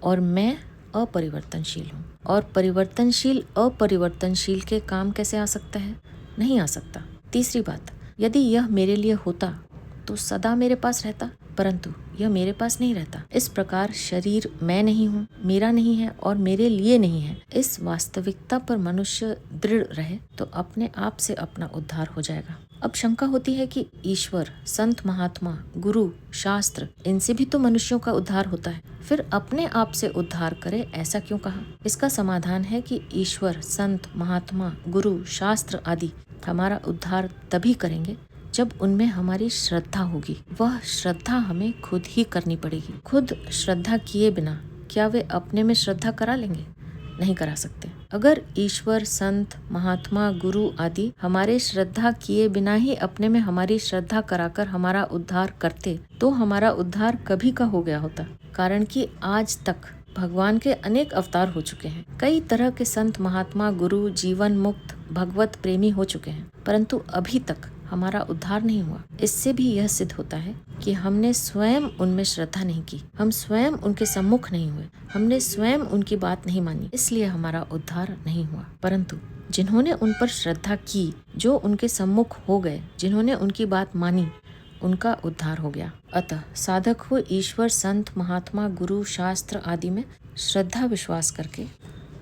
और मैं अपरिवर्तनशील हूँ। और परिवर्तनशील अपरिवर्तनशील के काम कैसे आ सकता है? नहीं आ सकता। तीसरी बात, यदि यह मेरे लिए होता तो सदा मेरे पास रहता, परंतु यह मेरे पास नहीं रहता। इस प्रकार शरीर मैं नहीं हूँ, मेरा नहीं है और मेरे लिए नहीं है। इस वास्तविकता पर मनुष्य दृढ़ रहे तो अपने आप से अपना उद्धार हो जाएगा। अब शंका होती है कि ईश्वर, संत महात्मा, गुरु, शास्त्र, इनसे भी तो मनुष्यों का उद्धार होता है, फिर अपने आप से उद्धार करे, ऐसा क्यों कहा? इसका समाधान है कि ईश्वर, संत, महात्मा, गुरु, शास्त्र आदि हमारा उद्धार तभी करेंगे जब उनमें हमारी श्रद्धा होगी। वह श्रद्धा हमें खुद ही करनी पड़ेगी। खुद श्रद्धा किए बिना क्या वे अपने में श्रद्धा करा लेंगे? नहीं करा सकते। अगर ईश्वर, संत, महात्मा, गुरु आदि हमारे श्रद्धा किए बिना ही अपने में हमारी श्रद्धा कराकर हमारा उद्धार करते तो हमारा उद्धार कभी का हो गया होता। कारण कि आज तक भगवान के अनेक अवतार हो चुके हैं। कई तरह के संत, महात्मा, गुरु, जीवन मुक्त, भगवत प्रेमी हो चुके हैं, परंतु अभी तक हमारा उद्धार नहीं हुआ। इससे भी यह सिद्ध होता है कि हमने स्वयं उनमें श्रद्धा नहीं की, हम स्वयं उनके सम्मुख नहीं हुए, हमने स्वयं उनकी बात नहीं मानी, इसलिए हमारा उद्धार नहीं हुआ। परंतु जिन्होंने उन पर श्रद्धा की, जो उनके सम्मुख हो गए, जिन्होंने उनकी बात मानी, उनका उद्धार हो गया। अतः साधक को ईश्वर, संत, महात्मा, गुरु, शास्त्र आदि में श्रद्धा विश्वास करके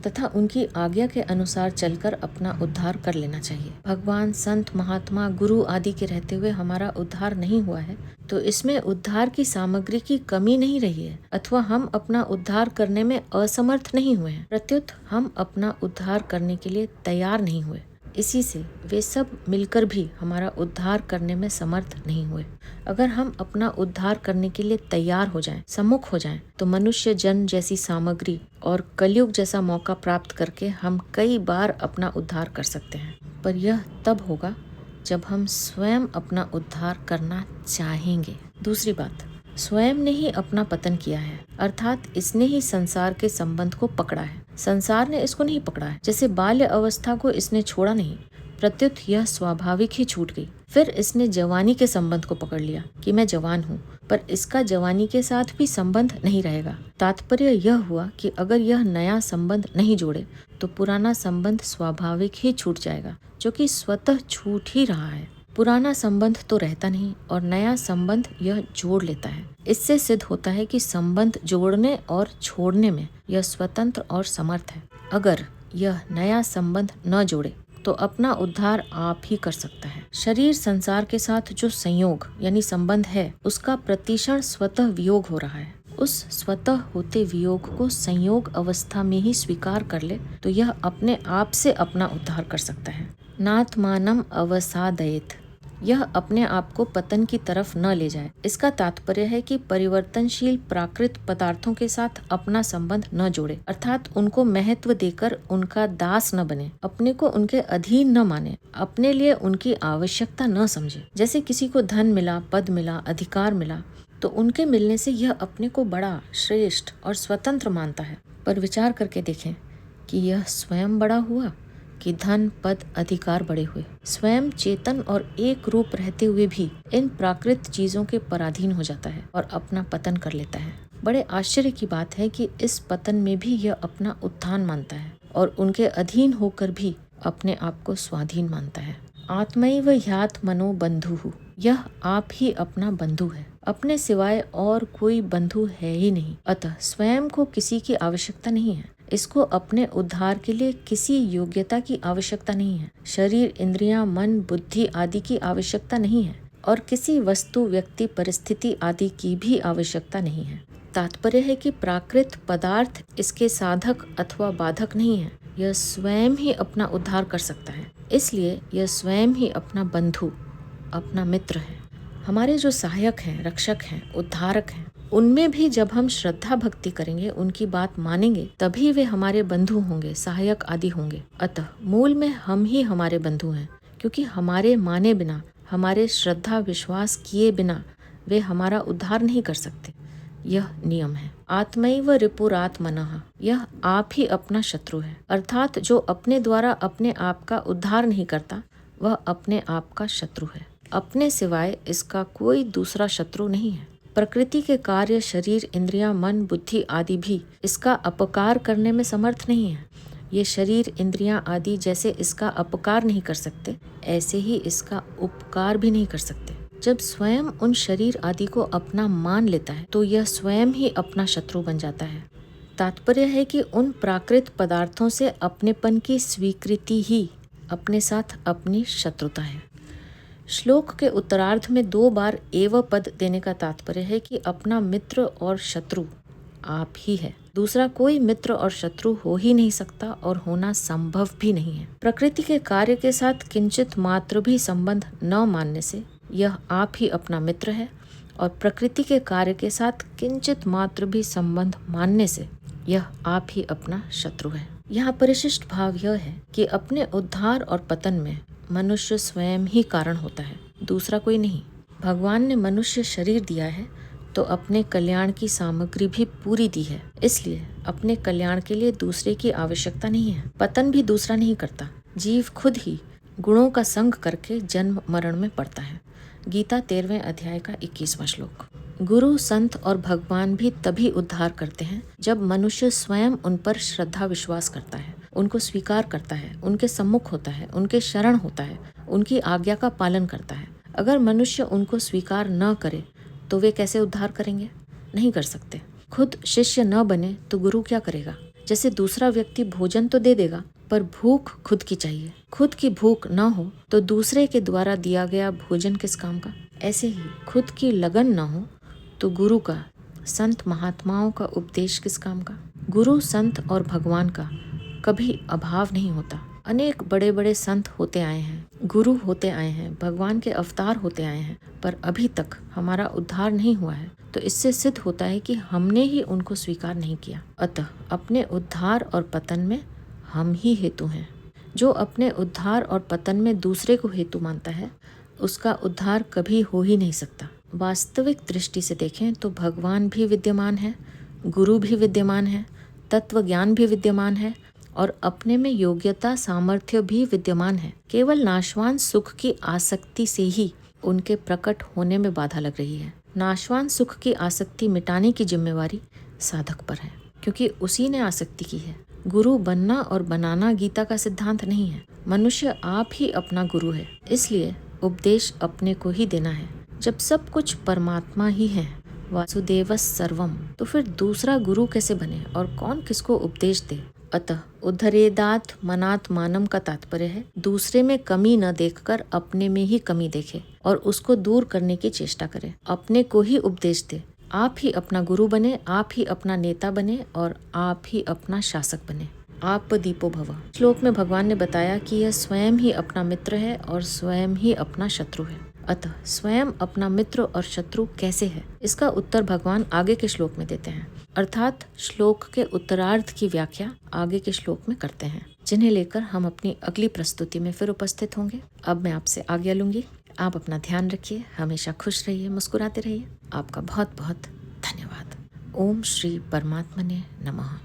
तथा उनकी आज्ञा के अनुसार चलकर अपना उद्धार कर लेना चाहिए। भगवान, संत, महात्मा, गुरु आदि के रहते हुए हमारा उद्धार नहीं हुआ है तो इसमें उद्धार की सामग्री की कमी नहीं रही है, अथवा हम अपना उद्धार करने में असमर्थ नहीं हुए हैं। प्रत्युत हम अपना उद्धार करने के लिए तैयार नहीं हुए। इसी से वे सब मिलकर भी हमारा उद्धार करने में समर्थ नहीं हुए। अगर हम अपना उद्धार करने के लिए तैयार हो जाएं, सम्मुख हो जाएं, तो मनुष्य जन्म जैसी सामग्री और कलयुग जैसा मौका प्राप्त करके हम कई बार अपना उद्धार कर सकते हैं। पर यह तब होगा जब हम स्वयं अपना उद्धार करना चाहेंगे। दूसरी बात, स्वयं ने ही अपना पतन किया है, अर्थात इसने ही संसार के संबंध को पकड़ा है। संसार ने इसको नहीं पकड़ा है। जैसे बाल्य अवस्था को इसने छोड़ा नहीं, प्रत्युत यह स्वाभाविक ही छूट गई। फिर इसने जवानी के संबंध को पकड़ लिया कि मैं जवान हूँ, पर इसका जवानी के साथ भी संबंध नहीं रहेगा। तात्पर्य यह हुआ कि अगर यह नया संबंध नहीं जोड़े तो पुराना संबंध स्वाभाविक ही छूट जाएगा, जो कि स्वतः छूट ही रहा है। पुराना संबंध तो रहता नहीं और नया संबंध यह जोड़ लेता है। इससे सिद्ध होता है कि संबंध जोड़ने और छोड़ने में यह स्वतंत्र और समर्थ है। अगर यह नया संबंध न जोड़े तो अपना उद्धार आप ही कर सकता है। शरीर संसार के साथ जो संयोग यानी संबंध है, उसका प्रतिक्षण स्वतः वियोग हो रहा है। उस स्वतः होते वियोग को संयोग अवस्था में ही स्वीकार कर ले तो यह अपने आप से अपना उद्धार कर सकता है। नात्मानम अवसादयेत, यह अपने आप को पतन की तरफ न ले जाए। इसका तात्पर्य है कि परिवर्तनशील प्राकृत पदार्थों के साथ अपना संबंध न जोड़े, अर्थात उनको महत्व देकर उनका दास न बने, अपने को उनके अधीन न माने, अपने लिए उनकी आवश्यकता न समझे। जैसे किसी को धन मिला, पद मिला, अधिकार मिला तो उनके मिलने से यह अपने को बड़ा, श्रेष्ठ और स्वतंत्र मानता है। पर विचार करके देखें कि यह स्वयं बड़ा हुआ कि धन, पद, अधिकार बड़े हुए। स्वयं चेतन और एक रूप रहते हुए भी इन प्राकृत चीजों के पराधीन हो जाता है और अपना पतन कर लेता है। बड़े आश्चर्य की बात है कि इस पतन में भी यह अपना उत्थान मानता है और उनके अधीन होकर भी अपने आप को स्वाधीन मानता है। आत्मैव ह्यात मनो बंधुः, यह आप ही अपना बंधु है, अपने सिवाय और कोई बंधु है ही नहीं। अतः स्वयं को किसी की आवश्यकता नहीं है। इसको अपने उद्धार के लिए किसी योग्यता की आवश्यकता नहीं है। शरीर, इंद्रियां, मन, बुद्धि आदि की आवश्यकता नहीं है और किसी वस्तु, व्यक्ति, परिस्थिति आदि की भी आवश्यकता नहीं है। तात्पर्य है कि प्राकृत पदार्थ इसके साधक अथवा बाधक नहीं है। यह स्वयं ही अपना उद्धार कर सकता है। इसलिए यह स्वयं ही अपना बंधु, अपना मित्र है। हमारे जो सहायक हैं, रक्षक हैं, उद्धारक हैं, उनमें भी जब हम श्रद्धा भक्ति करेंगे, उनकी बात मानेंगे, तभी वे हमारे बंधु होंगे, सहायक आदि होंगे। अतः मूल में हम ही हमारे बंधु हैं, क्योंकि हमारे माने बिना, हमारे श्रद्धा विश्वास किए बिना वे हमारा उद्धार नहीं कर सकते। यह नियम है। आत्मैव रिपुरात्मनः, यह आप ही अपना शत्रु है। अर्थात जो अपने द्वारा अपने आप का उद्धार नहीं करता, वह अपने आप का शत्रु है। अपने सिवाय इसका कोई दूसरा शत्रु नहीं है। प्रकृति के कार्य, शरीर, इंद्रियां, मन, बुद्धि आदि भी इसका अपकार करने में समर्थ नहीं है। ये शरीर, इंद्रियां आदि जैसे इसका अपकार नहीं कर सकते, ऐसे ही इसका उपकार भी नहीं कर सकते। जब स्वयं उन शरीर आदि को अपना मान लेता है, तो यह स्वयं ही अपना शत्रु बन जाता है। तात्पर्य है कि उन प्राकृत पदार्थों से अपनेपन की स्वीकृति ही अपने साथ अपनी शत्रुता है। श्लोक के उत्तरार्ध में 2 बार एव पद देने का तात्पर्य है कि अपना मित्र और शत्रु आप ही है। दूसरा कोई मित्र और शत्रु हो ही नहीं सकता और होना संभव भी नहीं है। प्रकृति के कार्य के साथ किंचित मात्र भी संबंध न मानने से यह आप ही अपना मित्र है, और प्रकृति के कार्य के साथ किंचित मात्र भी संबंध मानने से यह आप ही अपना शत्रु है। यहाँ परिशिष्ट भाव यह है कि अपने उद्धार और पतन में मनुष्य स्वयं ही कारण होता है, दूसरा कोई नहीं। भगवान ने मनुष्य शरीर दिया है तो अपने कल्याण की सामग्री भी पूरी दी है, इसलिए अपने कल्याण के लिए दूसरे की आवश्यकता नहीं है। पतन भी दूसरा नहीं करता, जीव खुद ही गुणों का संग करके जन्म मरण में पड़ता है। गीता 13वें अध्याय का 21वां श्लोक। गुरु, संत और भगवान भी तभी उद्धार करते हैं जब मनुष्य स्वयं उन पर श्रद्धा विश्वास करता है, उनको स्वीकार करता है, उनके सम्मुख होता है, उनके शरण होता है, उनकी आज्ञा का पालन करता है। अगर मनुष्य उनको स्वीकार न करे तो वे कैसे उद्धार करेंगे? नहीं कर सकते। खुद शिष्य न बने तो गुरु क्या करेगा? जैसे दूसरा व्यक्ति भोजन तो दे देगा, पर भूख खुद की चाहिए। खुद की भूख न हो तो दूसरे के द्वारा दिया गया भोजन किस काम का? ऐसे ही खुद की लगन न हो तो गुरु का, संत महात्माओं का उपदेश किस काम का? गुरु, संत और भगवान का कभी अभाव नहीं होता। अनेक बड़े बड़े संत होते आए हैं, गुरु होते आए हैं, भगवान के अवतार होते आए हैं, पर अभी तक हमारा उद्धार नहीं हुआ है। तो इससे सिद्ध होता है कि हमने ही उनको स्वीकार नहीं किया। अतः अपने उद्धार और पतन में हम ही हेतु हैं। जो अपने उद्धार और पतन में दूसरे को हेतु मानता है, उसका उद्धार कभी हो ही नहीं सकता। वास्तविक दृष्टि से देखें तो भगवान भी विद्यमान है, गुरु भी विद्यमान है, तत्व ज्ञान भी विद्यमान है और अपने में योग्यता, सामर्थ्य भी विद्यमान है। केवल नाशवान सुख की आसक्ति से ही उनके प्रकट होने में बाधा लग रही है। नाशवान सुख की आसक्ति मिटाने की जिम्मेवारी साधक पर है, क्योंकि उसी ने आसक्ति की है। गुरु बनना और बनाना गीता का सिद्धांत नहीं है। मनुष्य आप ही अपना गुरु है, इसलिए उपदेश अपने को ही देना है। जब सब कुछ परमात्मा ही है, वासुदेवस सर्वम, तो फिर दूसरा गुरु कैसे बने और कौन किसको उपदेश दे? अतः उद्धरेदात मनात मानम का तात्पर्य है दूसरे में कमी न देखकर अपने में ही कमी देखे और उसको दूर करने की चेष्टा करे, अपने को ही उपदेश दे। आप ही अपना गुरु बने, आप ही अपना नेता बने और आप ही अपना शासक बने। आप दीपो भव। श्लोक में भगवान ने बताया कि यह स्वयं ही अपना मित्र है और स्वयं ही अपना शत्रु है। अतः स्वयं अपना मित्र और शत्रु कैसे है, इसका उत्तर भगवान आगे के श्लोक में देते हैं, अर्थात श्लोक के उत्तरार्ध की व्याख्या आगे के श्लोक में करते हैं, जिन्हें लेकर हम अपनी अगली प्रस्तुति में फिर उपस्थित होंगे। अब मैं आपसे आज्ञा लूंगी। आप अपना ध्यान रखिए, हमेशा खुश रहिए, मुस्कुराते रहिए। आपका बहुत बहुत धन्यवाद। ओम श्री परमात्मने नमः।